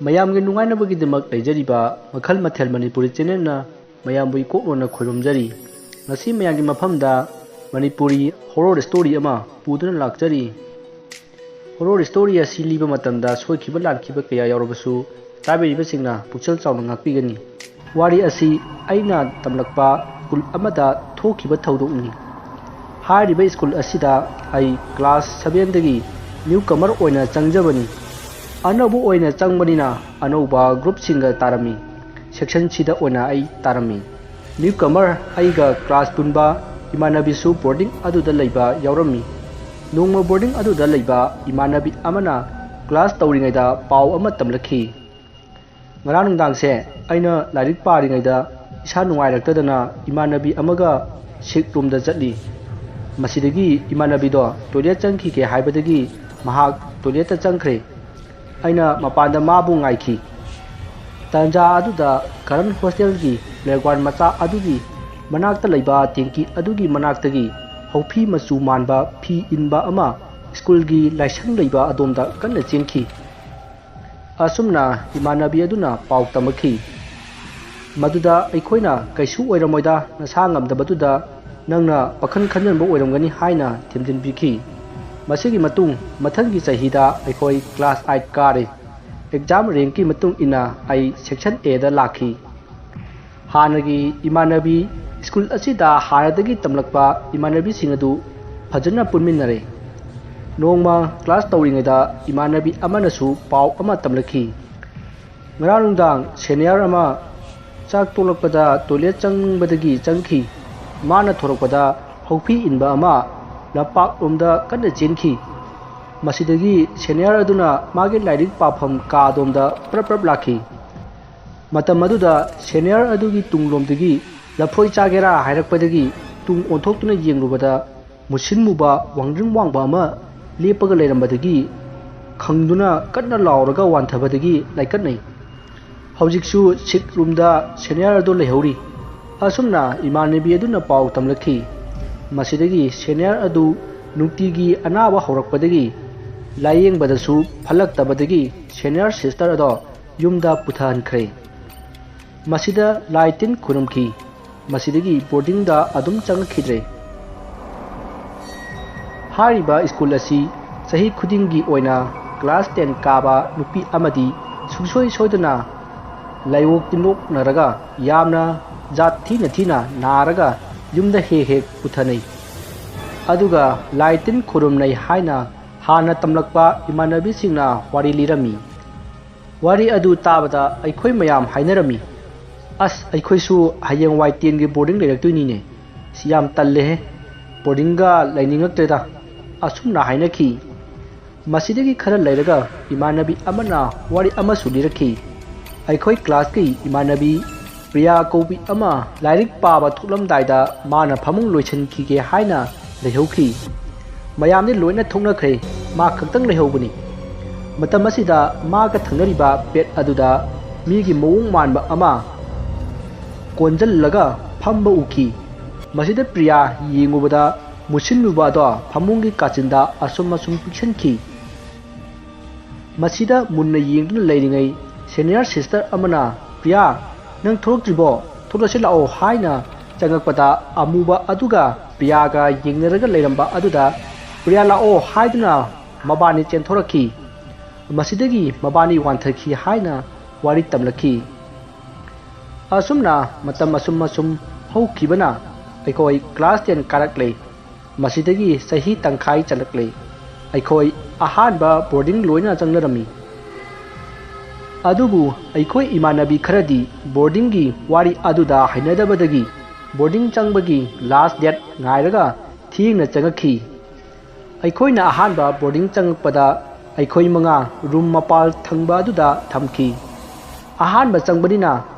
ꯃꯌꯥꯝꯒꯤ ꯅꯨꯡꯉꯥꯏꯅꯕꯒꯤꯗꯃꯛ ꯂꯩꯖꯔꯤꯕ ꯃꯈꯜ ꯃꯊꯦꯜ ꯃꯅꯤꯄꯨꯔꯤ ꯆꯦꯅꯦꯜꯅ ꯃꯌꯥꯝꯕꯨ ꯏꯀꯣꯛꯂꯣꯟꯅ ꯈꯣꯏꯔꯨꯝꯖꯔꯤ। ꯉꯁꯤ ꯃꯌꯥꯝꯒꯤ ꯃꯐꯝꯗ ꯃꯅꯤꯄꯨꯔꯤ ꯍꯣꯔꯔ ꯁ꯭ꯇꯣꯔꯤ ꯑꯃ ꯄꯨꯗꯨꯅ ꯂꯥꯛꯆꯔꯤ। ꯍꯣꯔꯔ ꯁ꯭ꯇꯣꯔꯤ ꯑꯁꯤ ꯂꯤꯕ ꯃꯇꯝꯗ ꯁꯣꯏꯈꯤꯕ ꯂꯥꯟꯈꯤꯕ ꯀꯌꯥ ꯌꯥꯎꯔꯕꯁꯨ ꯇꯥꯕꯤꯔꯤꯕꯁꯤꯡꯅ ꯄꯨꯛꯆꯦꯜ ꯆꯥꯎꯅ ꯉꯥꯛꯄꯤꯒꯅꯤ। ꯋꯥꯔꯤ ꯑꯁꯤ ꯑꯩꯅ ꯇꯝꯂꯛꯄ ꯁ꯭ꯀꯨꯜ ꯑꯃꯗ ꯊꯣꯛꯈꯤꯕ ꯊꯧꯗꯣꯛꯅꯤ। ꯍꯥꯏꯔꯤꯕ ꯁ꯭ꯀꯨꯜ ꯑꯁꯤꯗ ꯑꯩ ꯀ꯭ꯂꯥꯁ 7ꯗꯒꯤ ꯅ꯭ꯌꯨ ꯀꯃꯔ ꯑꯣꯏꯅ ꯆꯪꯖꯕꯅꯤ। ꯑꯅꯧꯕ ꯑꯣꯏꯅ ꯆꯪꯕꯅꯤꯅ ꯑꯅꯧꯕ ꯒ꯭ꯔꯨꯞꯁꯤꯡꯒ ꯇꯥꯔꯝꯃꯤ। ꯁꯦꯛꯁꯟ ꯁꯤꯗ ꯑꯣꯏꯅ ꯑꯩ ꯇꯥꯔꯝꯃꯤ। ꯅ꯭ꯌꯨ ꯀꯃꯔ ꯑꯩꯒ ꯀ꯭ꯂꯥꯁ ꯄꯨꯟꯕ ꯏꯃꯥꯟꯅꯕꯤꯁꯨ ꯕꯣꯔꯗꯤꯡ ꯑꯗꯨꯗ ꯂꯩꯕ ꯌꯥꯎꯔꯝꯃꯤ꯫ ꯅꯣꯡꯃ ꯕꯣꯔꯗꯤꯡ ꯑꯗꯨꯗ ꯂꯩꯕ ꯏꯃꯥꯟꯅꯕꯤ ꯑꯃꯅ ꯀ꯭ꯂꯥꯁ ꯇꯧꯔꯤꯉꯩꯗ ꯄꯥꯎ ꯑꯃ ꯇꯝꯂꯛꯈꯤ꯫ ꯉꯔꯥꯡ ꯅꯨꯡꯗꯥꯡꯁꯦ ꯑꯩꯅ ꯂꯥꯏꯔꯤꯛ ꯄꯥꯔꯤꯉꯩꯗ ꯏꯁꯥ ꯅꯨꯡꯉꯥꯏꯔꯛꯇꯗꯅ ꯏꯃꯥꯟꯅꯕꯤ ꯑꯃꯒ ꯁꯤꯛ ꯔꯨꯝꯗ ꯆꯠꯂꯤ꯫ ꯃꯁꯤꯗꯒꯤ ꯏꯃꯥꯟꯅꯕꯤꯗꯣ ꯇꯣꯏꯂꯦꯠ ꯆꯪꯈꯤꯒꯦ ꯍꯥꯏꯕꯗꯒꯤ ꯃꯍꯥꯛ ꯇꯣꯏꯂꯦꯠꯇ ꯆꯪꯈ꯭ꯔꯦ꯫ ꯑꯩꯅ ꯃꯄꯥꯟꯗ ꯃꯥꯕꯨ ꯉꯥꯏꯈꯤ꯫ ꯇꯥꯟꯖꯥ ꯑꯗꯨꯗ ꯀꯔꯟ ꯍꯣꯁꯇꯦꯜꯒꯤ ꯄ꯭ꯂꯦꯒ꯭ꯔꯥꯎꯟ ꯃꯆꯥ ꯑꯗꯨꯒꯤ ꯃꯅꯥꯛꯇ ꯂꯩꯕ ꯇꯦꯡꯀꯤ ꯑꯗꯨꯒꯤ ꯃꯅꯥꯛꯇꯒꯤ ꯍꯧꯐꯤ ꯃꯆꯨ ꯃꯥꯟꯕ ꯐꯤ ꯏꯟꯕ ꯑꯃ ꯁ꯭ꯀꯨꯜꯒꯤ ꯂꯥꯏꯁꯪ ꯂꯩꯕ ꯑꯗꯣꯝꯗ ꯀꯟꯅ ꯆꯦꯟꯈꯤ꯫ ꯑꯁꯨꯝꯅ ꯏꯃꯥꯟꯅꯕꯤ ꯑꯗꯨꯅ ꯄꯥꯎ ꯇꯝꯃꯛꯈꯤ꯫ ꯃꯗꯨꯗ ꯑꯩꯈꯣꯏꯅ ꯀꯩꯁꯨ ꯑꯣꯏꯔꯝꯃꯣꯏꯗ, ꯅꯁꯥ ꯉꯝꯗꯕꯗꯨꯗ ꯅꯪꯅ ꯋꯥꯈꯜ ꯈꯟꯖꯟꯕ ꯑꯣꯏꯔꯝꯒꯅꯤ ꯍꯥꯏꯅ ꯊꯦꯝꯖꯤꯟꯕꯤꯈꯤ꯫ ꯃꯁꯤꯒꯤ ꯃꯇꯨꯡ ꯃꯊꯪꯒꯤ ꯆꯍꯤꯗ ꯑꯩꯈꯣꯏ ꯀ꯭ꯂꯥꯁ 8 ꯀꯥꯔꯦ꯫ ꯑꯦꯛꯖꯥꯝ ꯔꯦꯡꯀꯤ ꯃꯇꯨꯡ ꯏꯟꯅ ꯑꯩ ꯁꯦꯛꯁꯟ Aꯗ ꯂꯥꯛꯈꯤ꯫ ꯍꯥꯟꯅꯒꯤ ꯏꯃꯥꯟꯅꯕꯤ, ꯁ꯭ꯀꯨꯜ ꯑꯁꯤꯗ ꯍꯥꯟꯅꯗꯒꯤ ꯇꯝꯂꯛꯄ ꯏꯃꯥꯟꯅꯕꯤꯁꯤꯡ ꯑꯗꯨ ꯐꯖꯅ ꯄꯨꯟꯃꯤꯟꯅꯔꯦ꯫ ꯅꯣꯡꯃ ꯀ꯭ꯂꯥꯁ ꯇꯧꯔꯤꯉꯩꯗ ꯏꯃꯥꯟꯅꯕꯤ ꯑꯃꯅꯁꯨ ꯄꯥꯎ ꯑꯃ ꯇꯝꯂꯛꯈꯤ꯫ ꯉꯔꯥꯡ ꯅꯨꯡꯗꯥꯡ ꯁꯦꯅꯤꯌꯔ ꯑꯃ ꯆꯥꯛ ꯇꯣꯛꯂꯛꯄꯗ ꯇꯣꯏꯂꯦꯠ ꯆꯪꯕꯗꯒꯤ ꯆꯪꯈꯤ꯫ ꯃꯥꯅ ꯊꯣꯔꯛꯄꯗ ꯍꯧꯐꯤ ꯏꯟꯕ ꯑꯃ ꯂꯝꯄꯥꯛꯂꯣꯝꯗ ꯀꯟꯅ ꯆꯦꯟꯈꯤ꯫ ꯃꯁꯤꯗꯒꯤ ꯁꯦꯅꯤꯌꯔ ꯑꯗꯨꯅ ꯃꯥꯒꯤ ꯂꯥꯏꯔꯤꯛ ꯄꯥꯐꯝ ꯀꯥꯗꯣꯝꯗ ꯄ꯭ꯔꯞ ꯂꯥꯛꯈꯤ꯫ ꯃꯇꯝ ꯑꯗꯨꯗ ꯁꯦꯅꯤꯌꯔ ꯑꯗꯨꯒꯤ ꯇꯨꯡꯂꯣꯝꯗꯒꯤ ꯂꯐꯣꯏ ꯆꯥꯒꯦꯔꯥ ꯍꯥꯏꯔꯛꯄꯗꯒꯤ ꯇꯨꯡ ꯑꯣꯟꯊꯣꯛꯇꯨꯅ ꯌꯦꯡꯂꯨꯕꯗ ꯃꯨꯁꯤꯟ ꯃꯨꯕ ꯋꯥꯡꯗ꯭ꯔꯤꯡ ꯋꯥꯡꯕ ꯑꯃ ꯂꯦꯞꯄꯒ ꯂꯩꯔꯝꯕꯗꯒꯤ ꯈꯪꯗꯨꯅ ꯀꯟꯅ ꯂꯥꯎꯔꯒ ꯋꯥꯟꯊꯕꯗꯒꯤ ꯂꯥꯏꯀꯠꯅꯩ꯫ ꯍꯧꯖꯤꯛꯁꯨ ꯁꯤꯛ ꯔꯨꯝꯗ ꯁꯦꯅꯤꯌꯔ ꯑꯗꯨ ꯂꯩꯍꯧꯔꯤ꯫ ꯑꯁꯨꯝꯅ ꯏꯃꯥꯟꯅꯕꯤ ꯑꯗꯨꯅ ꯄꯥꯎ ꯇꯝꯂꯛꯈꯤ꯫ ꯃꯁꯤꯗꯒꯤ ꯁꯦꯅꯤꯌꯔ ꯑꯗꯨ ꯅꯨꯡꯇꯤꯒꯤ ꯑꯅꯥꯕ ꯍꯧꯔꯛꯄꯗꯒꯤ ꯂꯥꯏꯌꯦꯡꯕꯗꯁꯨ ꯐꯠꯂꯛꯇꯕꯗꯒꯤ ꯁꯦꯅꯤꯌꯔ ꯁꯤꯁꯇꯔ ꯑꯗꯣ ꯌꯨꯝꯗ ꯄꯨꯊꯍꯟꯈ꯭ꯔꯦ꯫ ꯃꯁꯤꯗ ꯂꯥꯏ ꯇꯤꯟ ꯈꯨꯔꯨꯝꯈꯤ꯫ ꯃꯁꯤꯗꯒꯤ ꯕꯣꯔꯗꯤꯡꯗ ꯑꯗꯨꯝ ꯆꯪꯉꯛꯈꯤꯗ꯭ꯔꯦ꯫ ꯍꯥꯏꯔꯤꯕ ꯁ꯭ꯀꯨꯜ ꯑꯁꯤ ꯆꯍꯤ ꯈꯨꯗꯤꯡꯒꯤ ꯑꯣꯏꯅ ꯀ꯭ꯂꯥꯁ 10 ꯀꯥꯕ ꯅꯨꯄꯤ ꯑꯃꯗꯤ ꯁꯨꯡꯁꯣꯏ ꯁꯣꯏꯗꯅ ꯂꯥꯏꯑꯣꯛ ꯇꯤꯟꯑꯣꯛꯅꯔꯒ ꯌꯥꯝꯅ ꯖꯥꯠ ꯊꯤꯅ ꯅꯥꯔꯒ ꯌꯨꯝꯗ ꯍꯦꯛ ꯄꯨꯊꯅꯩ꯫ ꯑꯗꯨꯒ ꯂꯥꯏ ꯇꯤꯟ ꯈꯨꯔꯨꯝꯅꯩ ꯍꯥꯏꯅ ꯍꯥꯟꯅ ꯇꯝꯂꯛꯄ ꯏꯃꯥꯟꯅꯕꯤꯁꯤꯡꯅ ꯋꯥꯔꯤ ꯂꯤꯔꯝꯃꯤ꯫ ꯋꯥꯔꯤ ꯑꯗꯨ ꯇꯥꯕꯗ ꯑꯩꯈꯣꯏ ꯃꯌꯥꯝ ꯍꯥꯏꯅꯔꯝꯃꯤ, ꯑꯁ ꯑꯩꯈꯣꯏꯁꯨ ꯍꯌꯦꯡꯋꯥꯏ 10ꯒꯤ ꯕꯣꯔꯗꯤꯡ ꯂꯩꯔꯛꯇꯣꯏꯅꯤꯅꯦ, ꯁꯤ ꯌꯥꯝ ꯇꯜꯂꯦꯍꯦ, ꯕꯣꯔꯗꯤꯡꯒ ꯂꯩꯅꯤꯡꯉꯛꯇ꯭ꯔꯦꯗ, ꯑꯁꯨꯝꯅ ꯍꯥꯏꯅꯈꯤ꯫ ꯃꯁꯤꯗꯒꯤ ꯈꯔ ꯂꯩꯔꯒ ꯏꯃꯥꯟꯅꯕꯤ ꯑꯃꯅ ꯋꯥꯔꯤ ꯑꯃꯁꯨ ꯂꯤꯔꯛꯈꯤ꯫ ꯑꯩꯈꯣꯏ ꯀ꯭ꯂꯥꯁꯀꯤ ꯏꯃꯥꯟꯅꯕꯤ ꯄ꯭ꯔꯤꯌꯥ ꯀꯧꯕꯤ ꯑꯃ ꯂꯥꯏꯔꯤꯛ ꯄꯥꯕ ꯊꯣꯛꯂꯝꯗꯥꯏꯗ ꯃꯥꯅ ꯐꯃꯨꯡ ꯂꯣꯏꯁꯤꯟꯈꯤꯒꯦ ꯍꯥꯏꯅ ꯂꯩꯍꯧꯈꯤ꯫ ꯃꯌꯥꯝꯗꯤ ꯂꯣꯏꯅ ꯊꯣꯛꯅꯈ꯭ꯔꯦ, ꯃꯥ ꯈꯛꯇꯪ ꯂꯩꯍꯧꯕꯅꯤ꯫ ꯃꯇꯝ ꯑꯁꯤꯗ ꯃꯥꯒ ꯊꯪꯅꯔꯤꯕ ꯕꯦꯗ ꯑꯗꯨꯗ ꯃꯤꯒꯤ ꯃꯑꯣꯡ ꯃꯥꯟꯕ ꯑꯃ ꯀꯣꯟꯖꯜꯂꯒ ꯐꯝꯕ ꯎꯈꯤ꯫ ꯃꯁꯤꯗ ꯄ꯭ꯔꯤꯌꯥ ꯌꯦꯡꯉꯨꯕꯗ ꯃꯨꯁꯤꯟ ꯃꯨꯕ ꯑꯗꯣ ꯐꯃꯨꯡꯒꯤ ꯀꯥꯆꯤꯟꯗ ꯑꯁꯨꯝ ꯄꯤꯛꯁꯟꯈꯤ꯫ ꯃꯁꯤꯗ ꯃꯨꯟꯅ ꯌꯦꯡꯗꯨꯅ ꯂꯩꯔꯤꯉꯩ ꯁꯦꯅꯤꯌꯔ ꯁꯤꯁꯇꯔ ꯑꯃꯅ, ꯄ꯭ꯔꯤꯌꯥ ꯅꯪ ꯊꯣꯛꯂꯛꯇ꯭ꯔꯤꯕꯣ, ꯊꯣꯛꯂꯁꯤ ꯂꯥꯛꯑꯣ ꯍꯥꯏꯅ ꯆꯪꯉꯛꯄꯗ ꯑꯃꯨꯕ ꯑꯗꯨꯒ ꯄ꯭ꯔꯤꯌꯥꯒ ꯌꯦꯡꯅꯔꯒ ꯂꯩꯔꯝꯕ ꯑꯗꯨꯗ ꯄ꯭ꯔꯤꯌꯥ ꯂꯥꯛꯑꯣ ꯍꯥꯏꯗꯨꯅ ꯃꯕꯥꯅꯤ ꯆꯦꯟꯊꯣꯔꯛꯈꯤ꯫ ꯃꯁꯤꯗꯒꯤ ꯃꯕꯥꯅꯤ ꯋꯥꯟꯊꯈꯤ ꯍꯥꯏꯅ ꯋꯥꯔꯤ ꯇꯝꯂꯛꯈꯤ꯫ ꯑꯁꯨꯝꯅ ꯃꯇꯝ ꯑꯁꯨꯝ ꯍꯧꯈꯤꯕꯅ ꯑꯩꯈꯣꯏ ꯀ꯭ꯂꯥꯁ 10 ꯀꯥꯔꯛꯂꯦ꯫ ꯃꯁꯤꯗꯒꯤ ꯆꯍꯤ ꯇꯪꯈꯥꯏ ꯆꯠꯂꯛꯂꯦ꯫ ꯑꯩꯈꯣꯏ ꯑꯍꯥꯟꯕ ꯕꯣꯔꯗꯤꯡ ꯂꯣꯏꯅ ꯆꯪꯅꯔꯝꯃꯤ꯫ ꯑꯗꯨꯕꯨ ꯑꯩꯈꯣꯏ ꯏꯃꯥꯟꯅꯕꯤ ꯈꯔꯗꯤ ꯕꯣꯔꯗꯤꯡꯒꯤ ꯋꯥꯔꯤ ꯑꯗꯨꯗ ꯍꯩꯅꯗꯕꯗꯒꯤ ꯕꯣꯔꯗꯤꯡ ꯆꯪꯕꯒꯤ ꯂꯥꯁ ꯗꯦꯠ ꯉꯥꯏꯔꯒ ꯊꯦꯡꯅ ꯆꯪꯉꯛꯈꯤ꯫ ꯑꯩꯈꯣꯏꯅ ꯑꯍꯥꯟꯕ ꯕꯣꯔꯗꯤꯡ ꯆꯪꯉꯛꯄꯗ ꯑꯩꯈꯣই 5 ꯔꯨꯝ ꯃꯄꯥꯜ ꯊꯪꯕ ꯑꯗꯨꯗ ꯊꯝꯈꯤ꯫ ꯑꯍꯥꯟꯕ ꯆꯪꯕꯅꯤꯅ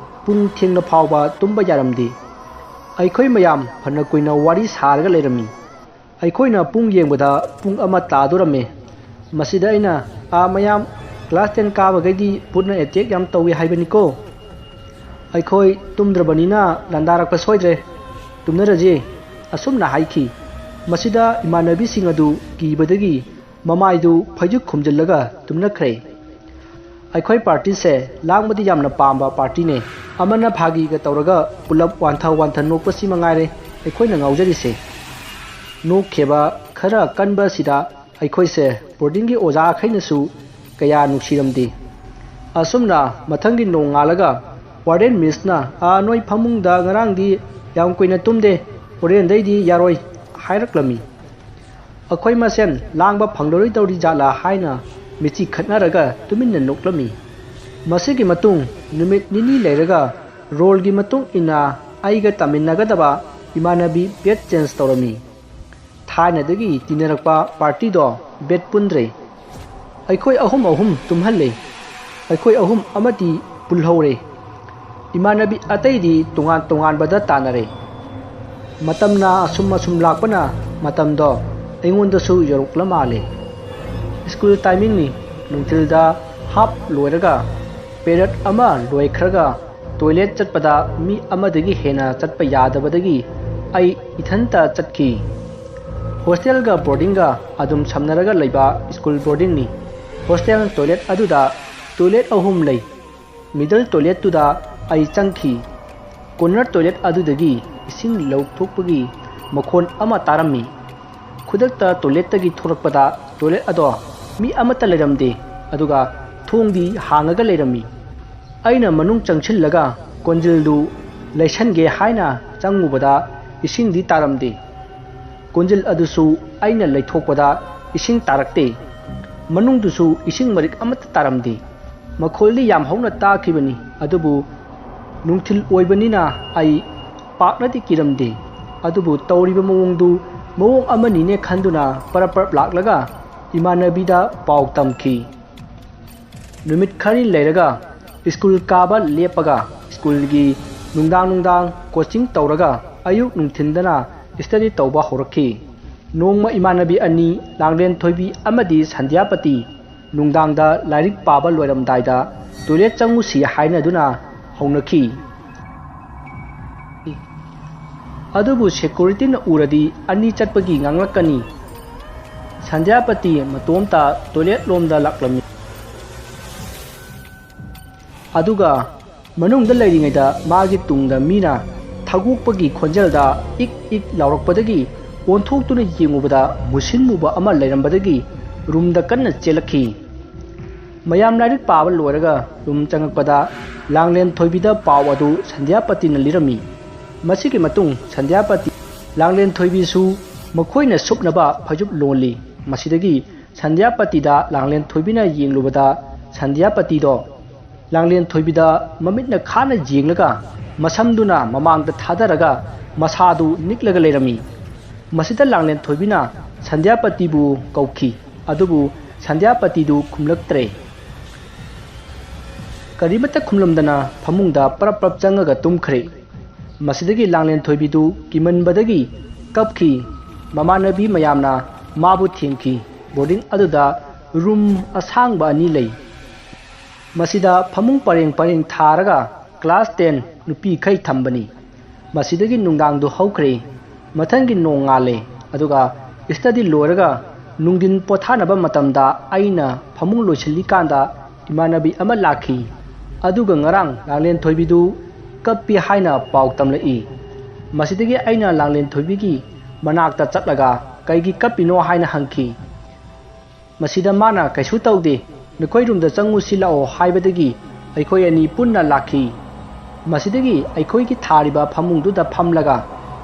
ꯄꯨꯡ ꯊꯦꯡꯅ ꯐꯥꯎꯕ ꯇꯨꯝꯕ ꯌꯥꯔꯝꯗꯦ꯫ ꯑꯩꯈꯣꯏ ꯃꯌꯥꯝ ꯐꯅ ꯀꯨꯏꯅ ꯋꯥꯔꯤ ꯁꯥꯔꯒ ꯂꯩꯔꯝꯃꯤ꯫ ꯑꯩꯈꯣꯏꯅ ꯄꯨꯡ ꯌꯦꯡꯕꯗ ꯄꯨꯡ 1 ꯇꯥꯗꯣꯔꯝꯃꯦ꯫ ꯃꯁꯤꯗ ꯑꯩꯅ, ꯃꯌꯥꯝ ꯀ꯭ꯂꯥꯁ 10 ꯀꯥꯕꯈꯩꯗꯤ ꯚꯨꯠꯅ ꯑꯦꯇꯦꯛ ꯌꯥꯝ ꯇꯧꯏ ꯍꯥꯏꯕꯅꯤꯀꯣ, ꯑꯩꯈꯣꯏ ꯇꯨꯝꯗ꯭ꯔꯕꯅꯤꯅ ꯂꯥꯟꯗꯥꯔꯛꯄ ꯁꯣꯏꯗ꯭ꯔꯦ, ꯇꯨꯝꯅꯔꯁꯦ, ꯑꯁꯨꯝꯅ ꯍꯥꯏꯈꯤ꯫ ꯃꯁꯤꯗ ꯏꯃꯥꯟꯅꯕꯤꯁꯤꯡ ꯑꯗꯨ ꯀꯤꯕꯗꯒꯤ ꯃꯃꯥꯏꯗꯨ ꯐꯩꯖꯨꯞ ꯈꯨꯝꯖꯤꯜꯂꯒ ꯇꯨꯝꯅꯈ꯭ꯔꯦ꯫ ꯑꯩꯈꯣꯏ ꯄꯥꯔꯇꯤꯁꯦ ꯂꯥꯡꯕꯗꯤ ꯌꯥꯝꯅ ꯄꯥꯝꯕ ꯄꯥꯔꯇꯤꯅꯦ ꯑꯃꯅ ꯐꯥꯒꯤꯒ ꯇꯧꯔꯒ ꯄꯨꯂꯞ ꯋꯥꯟꯊ ꯅꯣꯛꯄꯁꯤ ꯃꯉꯥꯏꯔꯦ ꯑꯩꯈꯣꯏꯅ ꯉꯥꯎꯖꯔꯤꯁꯦ ꯅꯣꯛꯈꯤꯕ ꯈꯔ ꯀꯟꯕꯁꯤꯗ ꯑꯩꯈꯣꯏꯁꯦ ꯕꯣꯔꯗꯤꯡꯒꯤ ꯑꯣꯖꯥꯈꯩꯅꯁꯨ ꯀꯌꯥ ꯅꯨꯡꯁꯤꯔꯝꯗꯦ ꯑꯁꯨꯝꯅ ꯃꯊꯪꯒꯤ ꯅꯣꯡꯉꯥꯜꯂꯒ ꯋꯥꯔꯗꯦꯟ ꯃꯤꯁꯅ ꯅꯣꯏ ꯐꯃꯨꯡꯗ ꯉꯔꯥꯡꯗꯤ ꯌꯥꯝ ꯀꯨꯏꯅ ꯇꯨꯝꯗꯦ ꯍꯣꯔꯦꯟꯗꯩꯗꯤ ꯌꯥꯔꯣꯏ ꯍꯥꯏꯔꯛꯂꯝꯃꯤ ꯑꯩꯈꯣꯏ ꯃꯁꯦꯟ ꯂꯥꯡꯕ ꯐꯪꯂꯔꯣꯏꯗꯧꯔꯤ ꯖꯥꯠꯂꯥ ꯍꯥꯏꯅ ꯃꯤꯆꯤ ꯈꯠꯅꯔꯒ ꯇꯨꯃꯤꯟꯅ ꯅꯣꯛꯂꯝꯃꯤ ꯃꯁꯤꯒꯤ ꯃꯇꯨꯡ ꯅꯨꯃꯤꯠ ꯅꯤꯅꯤ ꯂꯩꯔꯒ ꯔꯣꯜꯒꯤ ꯃꯇꯨꯡ ꯏꯟꯅ ꯑꯩꯒ ꯇꯝꯃꯤꯟꯅꯒꯗꯕ ꯏꯃꯥꯟꯅꯕꯤ ꯕꯦꯠ ꯆꯦꯟꯖ ꯇꯧꯔꯝꯃꯤ ꯊꯥꯏꯅꯗꯒꯤ ꯇꯤꯟꯅꯔꯛꯄ ꯄꯥꯔꯇꯤꯗꯣ ꯕꯦꯠ ꯄꯨꯟꯗ꯭ꯔꯦ ꯑꯩꯈꯣꯏ ꯑꯍꯨꯝ ꯇꯨꯝꯍꯜꯂꯦ ꯑꯩꯈꯣꯏ ꯑꯍꯨꯝ ꯑꯃꯗꯤ ꯄꯨꯜꯍꯧꯔꯦ ꯏꯃꯥꯟꯅꯕꯤ ꯑꯇꯩꯗꯤ ꯇꯣꯉꯥꯟꯕꯗ ꯇꯥꯟꯅꯔꯦ ꯃꯇꯝꯅ ꯑꯁꯨꯝ ꯂꯥꯛꯄꯅ ꯃꯇꯝꯗꯣ ꯑꯩꯉꯣꯟꯗꯁꯨ ꯌꯧꯔꯛꯂ ꯃꯥꯜꯂꯦ ꯁ꯭ꯀꯨꯜ ꯇꯥꯏꯃꯤꯡꯅꯤ ꯅꯨꯡꯊꯤꯜꯗ ꯍꯥꯞ ꯂꯣꯏꯔꯒ ꯄꯦꯔꯠ ꯑꯃ ꯂꯣꯏꯈ꯭ꯔꯒ ꯇꯣꯏꯂꯦꯠ ꯆꯠꯄꯗ ꯃꯤ ꯑꯃꯗꯒꯤ ꯍꯦꯟꯅ ꯆꯠꯄ ꯌꯥꯗꯕꯗꯒꯤ ꯑꯩ ꯏꯊꯟꯇ ꯆꯠꯈꯤ ꯍꯣꯁꯇꯦꯜꯒ ꯕꯣꯔꯗꯤꯡꯒ ꯑꯗꯨꯝ ꯁꯝꯅꯔꯒ ꯂꯩꯕ ꯁ꯭ꯀꯨꯜ ꯕꯣꯔꯗꯤꯡꯅꯤ ꯍꯣꯁꯇꯦꯜ ꯇꯣꯏꯂꯦꯠ ꯑꯗꯨꯗ ꯇꯣꯏꯂꯦꯠ 3 ꯂꯩ ꯃꯤꯗꯜ ꯇꯣꯏꯂꯦꯠꯇꯨꯗ ꯑꯩ ꯆꯪꯈꯤ ꯀꯣꯔꯅꯔ ꯇꯣꯏꯂꯦꯠ ꯑꯗꯨꯗꯒꯤ ꯏꯁꯤꯡ ꯂꯧꯊꯣꯛꯄꯒꯤ ꯃꯈꯣꯟ ꯑꯃ ꯇꯥꯔꯝꯃꯤ ꯈꯨꯗꯛꯇ ꯇꯣꯏꯂꯦꯠꯇꯒꯤ ꯊꯣꯔꯛꯄꯗ ꯇꯣꯏꯂꯦꯠ ꯑꯗꯣ ꯃꯤ ꯑꯃꯠꯇ ꯂꯩꯔꯝꯗꯦ ꯑꯗꯨꯒ ꯊꯣꯡꯗꯤ ꯍꯥꯡꯉꯒ ꯂꯩꯔꯝꯃꯤ ꯑꯩꯅ ꯃꯅꯨꯡ ꯆꯪꯁꯤꯜꯂꯒ ꯀꯣꯟꯖꯤꯜꯗꯨ ꯂꯩꯁꯟꯒꯦ ꯍꯥꯏꯅ ꯆꯪꯉꯨꯕꯗ ꯏꯁꯤꯡꯗꯤ ꯇꯥꯔꯝꯗꯦ ꯀꯣꯟꯖꯤꯜ ꯑꯗꯨꯁꯨ ꯑꯩꯅ ꯂꯩꯊꯣꯛꯄꯗ ꯏꯁꯤꯡ ꯇꯥꯔꯛꯇꯦ ꯃꯅꯨꯡꯗꯨꯁꯨ ꯏꯁꯤꯡ ꯃꯔꯤꯛ ꯑꯃꯠꯇ ꯇꯥꯔꯝꯗꯦ ꯃꯈꯣꯜꯗꯤ ꯌꯥꯝ ꯍꯧꯅ ꯇꯥꯈꯤꯕꯅꯤ ꯑꯗꯨꯕꯨ ꯅꯨꯡꯊꯤꯜ ꯑꯣꯏꯕꯅꯤꯅ ꯑꯩ ꯄꯥꯛꯅꯗꯤ ꯀꯤꯔꯝꯗꯦ ꯑꯗꯨꯕꯨ ꯇꯧꯔꯤꯕ ꯃꯑꯣꯡꯗꯨ ꯃꯑꯣꯡ ꯑꯃꯅꯤꯅꯦ ꯈꯟꯗꯨꯅ ꯄꯔꯞ ꯂꯥꯛꯂꯒ ꯏꯃꯥꯟꯅꯕꯤꯗ ꯄꯥꯎ ꯇꯝꯈꯤ ꯅꯨꯃꯤꯠ ꯈꯔꯅꯤ ꯂꯩꯔꯒ ꯁ꯭ꯀꯨꯜ ꯀꯥꯕ ꯂꯦꯞꯄꯒ ꯁ꯭ꯀꯨꯜꯒꯤ ꯅꯨꯡꯗꯥꯡ ꯀꯣꯆꯤꯡ ꯇꯧꯔꯒ ꯑꯌꯨꯛ ꯅꯨꯡꯊꯤꯟꯗꯅ ꯁ꯭ꯇꯗꯤ ꯇꯧꯕ ꯍꯧꯔꯛꯈꯤ ꯅꯣꯡꯃ ꯏꯃꯥꯟꯅꯕꯤ ꯑꯅꯤ ꯂꯥꯡꯂꯦꯟ ꯊꯣꯏꯕꯤ ꯑꯃꯗꯤ ꯁꯟꯙ꯭ꯌꯥꯄꯇꯤ ꯅꯨꯡꯗꯥꯡꯗ ꯂꯥꯏꯔꯤꯛ ꯄꯥꯕ ꯂꯣꯏꯔꯝꯗꯥꯏꯗ ꯇꯣꯏꯂꯦꯠ ꯆꯪꯉꯨꯁꯤ ꯍꯥꯏꯅꯗꯨꯅ ꯍꯧꯅꯈꯤ ꯑꯗꯨꯕꯨ ꯁꯦꯀꯨꯔꯤꯇꯤꯅ ꯎꯔꯗꯤ ꯑꯅꯤ ꯆꯠꯄꯒꯤ ꯉꯥꯡꯂꯛꯀꯅꯤ ꯁꯟꯙ꯭ꯌꯥꯄꯇꯤ ꯃꯇꯣꯝꯇ ꯇꯣꯏꯂꯦꯠ ꯂꯣꯝꯗ ꯂꯥꯛꯂꯝꯃꯤ ꯑꯗꯨꯒ ꯃꯅꯨꯡꯗ ꯂꯩꯔꯤꯉꯩꯗ ꯃꯥꯒꯤ ꯇꯨꯡꯗ ꯃꯤꯅ ꯊꯒꯣꯛꯄꯒꯤ ꯈꯣꯟꯖꯦꯜꯗ ꯏꯛ ꯂꯥꯎꯔꯛꯄꯗꯒꯤ ꯑꯣꯟꯊꯣꯛꯇꯨꯅ ꯌꯦꯡꯉꯨꯕꯗ ꯃꯨꯁꯤꯟ ꯃꯨꯕ ꯑꯃ ꯂꯩꯔꯝꯕꯗꯒꯤ ꯔꯨꯝꯗ ꯀꯟꯅ ꯆꯦꯜꯂꯛꯈꯤ ꯃꯌꯥꯝ ꯂꯥꯏꯔꯤꯛ ꯄꯥꯕ ꯂꯣꯏꯔꯒ ꯔꯨꯝ ꯆꯪꯉꯛꯄꯗ ꯂꯥꯡꯂꯦꯟ ꯊꯣꯏꯕꯤꯗ ꯄꯥꯎ ꯑꯗꯨ ꯁꯟꯙ꯭ꯌꯥꯄꯇꯤꯅ ꯂꯤꯔꯝꯃꯤ ꯃꯁꯤꯒꯤ ꯃꯇꯨꯡ ꯁꯟꯙ꯭ꯌꯥꯄꯇꯤ ꯂꯥꯡꯂꯦꯟ ꯊꯣꯏꯕꯤꯁꯨ ꯃꯈꯣꯏꯅ ꯁꯨꯞꯅꯕ ꯐꯩꯖꯨꯞ ꯂꯣꯜꯂꯤ ꯃꯁꯤꯗꯒꯤ ꯁꯟꯙ꯭ꯌꯥꯄꯇꯤꯗ ꯂꯥꯡꯂꯦꯟ ꯊꯣꯏꯕꯤꯅ ꯌꯦꯡꯂꯨꯕꯗ ꯁꯟꯙ꯭ꯌꯥꯄꯇꯤꯗꯣ ꯂꯥꯡꯂꯦꯟ ꯊꯣꯏꯕꯤꯗ ꯃꯃꯤꯠꯅ ꯈꯥꯅ ꯌꯦꯡꯂꯒ ꯃꯁꯝꯗꯨꯅ ꯃꯃꯥꯡꯗ ꯊꯥꯗꯔꯒ ꯃꯁꯥꯗꯨ ꯅꯤꯛꯂꯒ ꯂꯩꯔꯝꯃꯤ ꯃꯁꯤꯗ ꯂꯥꯡꯂꯦꯟ ꯊꯣꯏꯕꯤꯅ ꯁꯟꯙ꯭ꯌꯥꯄꯇꯤꯕꯨ ꯀꯧꯈꯤ ꯑꯗꯨꯕꯨ ꯁꯟꯙ꯭ꯌꯥꯄꯇꯤꯗꯨ ꯈꯨꯝꯂꯛꯇ꯭ꯔꯦ ꯀꯔꯤꯃꯠꯇ ꯈꯨꯝꯂꯝꯗꯅ ꯐꯃꯨꯡꯗ ꯄꯔꯞ ꯆꯪꯉꯒ ꯇꯨꯝꯈ꯭ꯔꯦ ꯃꯁꯤꯗꯒꯤ ꯂꯥꯡꯂꯦꯟ ꯊꯣꯏꯕꯤꯗꯨ ꯀꯤꯃꯟꯕꯗꯒꯤ ꯀꯞꯈꯤ ꯃꯃꯥꯟꯅꯕꯤ ꯃꯌꯥꯝꯅ ꯃꯥꯕꯨ ꯊꯦꯝꯈꯤ ꯕꯣꯔꯗꯤꯡ ꯑꯗꯨꯗ ꯔꯨꯝ ꯑꯁꯥꯡꯕ 2 ꯂꯩ ꯃꯁꯤꯗ ꯐꯃꯨꯡ ꯄꯔꯦꯡ ꯊꯥꯔꯒ ꯀ꯭ꯂꯥꯁ 10 ꯅꯨꯄꯤꯈꯩ ꯊꯝꯕꯅꯤ ꯃꯁꯤꯗꯒꯤ ꯅꯨꯡꯗꯥꯡꯗꯨ ꯍꯧꯈ꯭ꯔꯦ ꯃꯊꯪꯒꯤ ꯅꯣꯡꯉꯥꯜꯂꯦ ꯑꯗꯨꯒ ꯁ꯭ꯇꯗꯤ ꯂꯣꯏꯔꯒ ꯅꯨꯡꯊꯤꯟ ꯄꯣꯊꯥꯅꯕ ꯃꯇꯝꯗ ꯑꯩꯅ ꯐꯃꯨꯡ ꯂꯣꯏꯁꯤꯜꯂꯤꯀꯥꯟꯗ ꯏꯃꯥꯟꯅꯕꯤ ꯑꯃ ꯂꯥꯛꯈꯤ ꯑꯗꯨꯒ ꯉꯔꯥꯡ ꯂꯥꯡꯂꯦꯟ ꯊꯣꯏꯕꯤꯗꯨ ꯀꯞꯄꯤ ꯍꯥꯏꯅ ꯄꯥꯎ ꯇꯝꯂꯛꯏ ꯃꯁꯤꯗꯒꯤ ꯑꯩꯅ ꯂꯥꯡꯂꯦꯟ ꯊꯣꯏꯕꯤꯒꯤ ꯃꯅꯥꯛꯇ ꯆꯠꯂꯒ ꯀꯩꯒꯤ ꯀꯞꯄꯤꯅꯣ ꯍꯥꯏꯅ ꯍꯪꯈꯤ ꯃꯁꯤꯗ ꯃꯥꯅ ꯀꯩꯁꯨ ꯇꯧꯗꯦ ꯅꯈꯣꯏ ꯔꯨꯝꯗ ꯆꯪꯉꯨꯁꯤ ꯂꯥꯛꯑꯣ ꯍꯥꯏꯕꯗꯒꯤ ꯑꯩꯈꯣꯏ ꯑꯅꯤ ꯄꯨꯟꯅ ꯂꯥꯛꯈꯤ ꯃꯁꯤꯗꯒꯤ ꯑꯩꯈꯣꯏꯒꯤ ꯊꯥꯔꯤꯕ ꯐꯃꯨꯡꯗꯨꯗ ꯐꯝꯂꯒ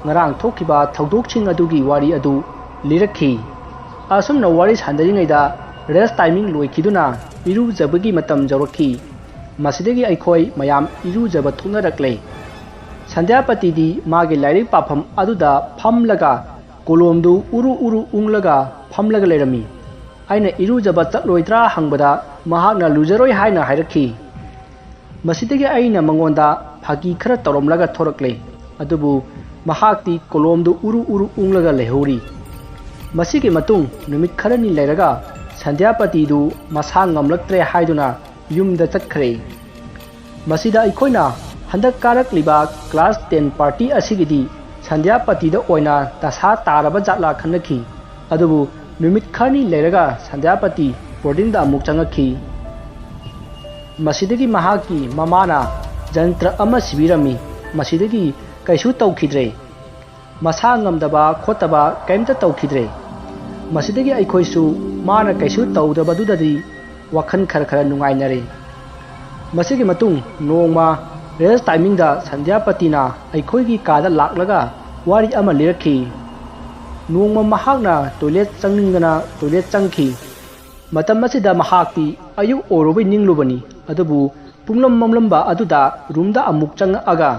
ꯉꯔꯥꯡ ꯊꯣꯛꯈꯤꯕ ꯊꯧꯗꯣꯛꯁꯤꯡ ꯑꯗꯨꯒꯤ ꯋꯥꯔꯤ ꯑꯗꯨ ꯂꯤꯔꯛꯈꯤ ꯑꯁꯨꯝꯅ ꯋꯥꯔꯤ ꯁꯥꯟꯅꯔꯤꯉꯩꯗ ꯔꯦꯁ ꯇꯥꯏꯃꯤꯡ ꯂꯣꯏꯈꯤꯗꯨꯅ ꯏꯔꯨꯖꯕꯒꯤ ꯃꯇꯝ ꯌꯧꯔꯛꯈꯤ ꯃꯁꯤꯗꯒꯤ ꯑꯩꯈꯣꯏ ꯃꯌꯥꯝ ꯏꯔꯨꯖꯕ ꯊꯣꯛꯅꯔꯛꯂꯦ ꯁꯟꯙ꯭ꯌꯥꯄꯇꯤꯗꯤ ꯃꯥꯒꯤ ꯂꯥꯏꯔꯤꯛ ꯄꯥꯐꯝ ꯑꯗꯨꯗ ꯐꯝꯂꯒ ꯀꯣꯂꯣꯝꯗꯨ ꯎꯔꯨ ꯎꯪꯂꯒ ꯐꯝꯂꯒ ꯂꯩꯔꯝꯃꯤ ꯑꯩꯅ ꯏꯔꯨꯖꯕ ꯆꯠꯂꯣꯏꯗ꯭ꯔꯥ ꯍꯪꯕꯗ ꯃꯍꯥꯛꯅ ꯂꯨꯖꯔꯣꯏ ꯍꯥꯏꯅ ꯍꯥꯏꯔꯛꯈꯤ ꯃꯁꯤꯗꯒꯤ ꯑꯩꯅ ꯃꯉꯣꯟꯗ ꯐꯥꯒꯤ ꯈꯔ ꯇꯧꯔꯝꯂꯒ ꯊꯣꯔꯛꯂꯦ ꯑꯗꯨꯕꯨ ꯃꯍꯥꯛꯇꯤ ꯀꯣꯂꯣꯝꯗꯨ ꯎꯔꯨ ꯎꯪꯂꯒ ꯂꯩꯍꯧꯔꯤ ꯃꯁꯤꯒꯤ ꯃꯇꯨꯡ ꯅꯨꯃꯤꯠ ꯈꯔꯅꯤ ꯂꯩꯔꯒ ꯁꯟꯙ꯭ꯌꯥꯄꯇꯤꯗꯨ ꯃꯁꯥ ꯉꯝꯂꯛꯇ꯭ꯔꯦ ꯍꯥꯏꯗꯨꯅ ꯌꯨꯝꯗ ꯆꯠꯈ꯭ꯔꯦ ꯃꯁꯤꯗ ꯑꯩꯈꯣꯏꯅ ꯍꯟꯗꯛ ꯀꯥꯔꯛꯂꯤꯕ ꯀ꯭ꯂꯥꯁ 10 ꯄꯥꯔꯇꯤ ꯑꯁꯤꯒꯤꯗꯤ ꯁꯟꯙ꯭ꯌꯥꯄꯇꯤꯗ ꯑꯣꯏꯅ ꯗꯁꯥ ꯇꯥꯔꯕ ꯖꯥꯠꯂꯥ ꯈꯟꯅꯈꯤ ꯑꯗꯨꯕꯨ ꯅꯨꯃꯤꯠ ꯈꯔꯅꯤ ꯂꯩꯔꯒ ꯁꯟꯙ꯭ꯌꯥꯄꯇꯤ ꯕꯣꯔꯗꯤꯡꯗ ꯑꯃꯨꯛ ꯆꯪꯉꯛꯈꯤ ꯃꯁꯤꯗꯒꯤ ꯃꯍꯥꯛꯀꯤ ꯃꯃꯥꯅ ꯖꯟꯇ꯭ꯔ ꯑꯃ ꯁꯤꯕꯤꯔꯝꯃꯤ ꯃꯁꯤꯗꯒꯤ ꯀꯩꯁꯨ ꯇꯧꯈꯤꯗ꯭ꯔꯦ ꯃꯁꯥ ꯉꯝꯗꯕ ꯈꯣꯠꯇꯕ ꯀꯩꯝꯇ ꯇꯧꯈꯤꯗ꯭ꯔꯦ ꯃꯁꯤꯗꯒꯤ ꯑꯩꯈꯣꯏꯁꯨ ꯃꯥꯅ ꯀꯩꯁꯨ ꯇꯧꯗꯕꯗꯨꯗꯗꯤ ꯋꯥꯈꯜ ꯈꯔ ꯅꯨꯡꯉꯥꯏꯅꯔꯦ ꯃꯁꯤꯒꯤ ꯃꯇꯨꯡ ꯅꯣꯡꯃ ꯔꯦꯁ ꯇꯥꯏꯃꯤꯡꯗ ꯁꯟꯙ꯭ꯌꯥꯄꯇꯤꯅ ꯑꯩꯈꯣꯏꯒꯤ ꯀꯥꯗ ꯂꯥꯛꯂꯒ ꯋꯥꯔꯤ ꯑꯃ ꯂꯤꯔꯛꯈꯤ ꯅꯣꯡꯃ ꯃꯍꯥꯛꯅ ꯇꯣꯏꯂꯦꯠ ꯆꯪꯅꯤꯡꯗꯅ ꯇꯣꯏꯂꯦꯠ ꯆꯪꯈꯤ ꯃꯇꯝ ꯑꯁꯤꯗ ꯃꯍꯥꯛꯇꯤ ꯑꯌꯨꯛ ꯑꯣꯏꯔꯨꯕꯩ ꯅꯤꯡꯂꯨꯕꯅꯤ ꯑꯗꯨꯕꯨ ꯄꯨꯡꯂꯝ ꯃꯝꯂꯝꯕ ꯑꯗꯨꯗ ꯔꯨꯝꯗ ꯑꯃꯨꯛ ꯆꯪꯉꯛꯑꯒ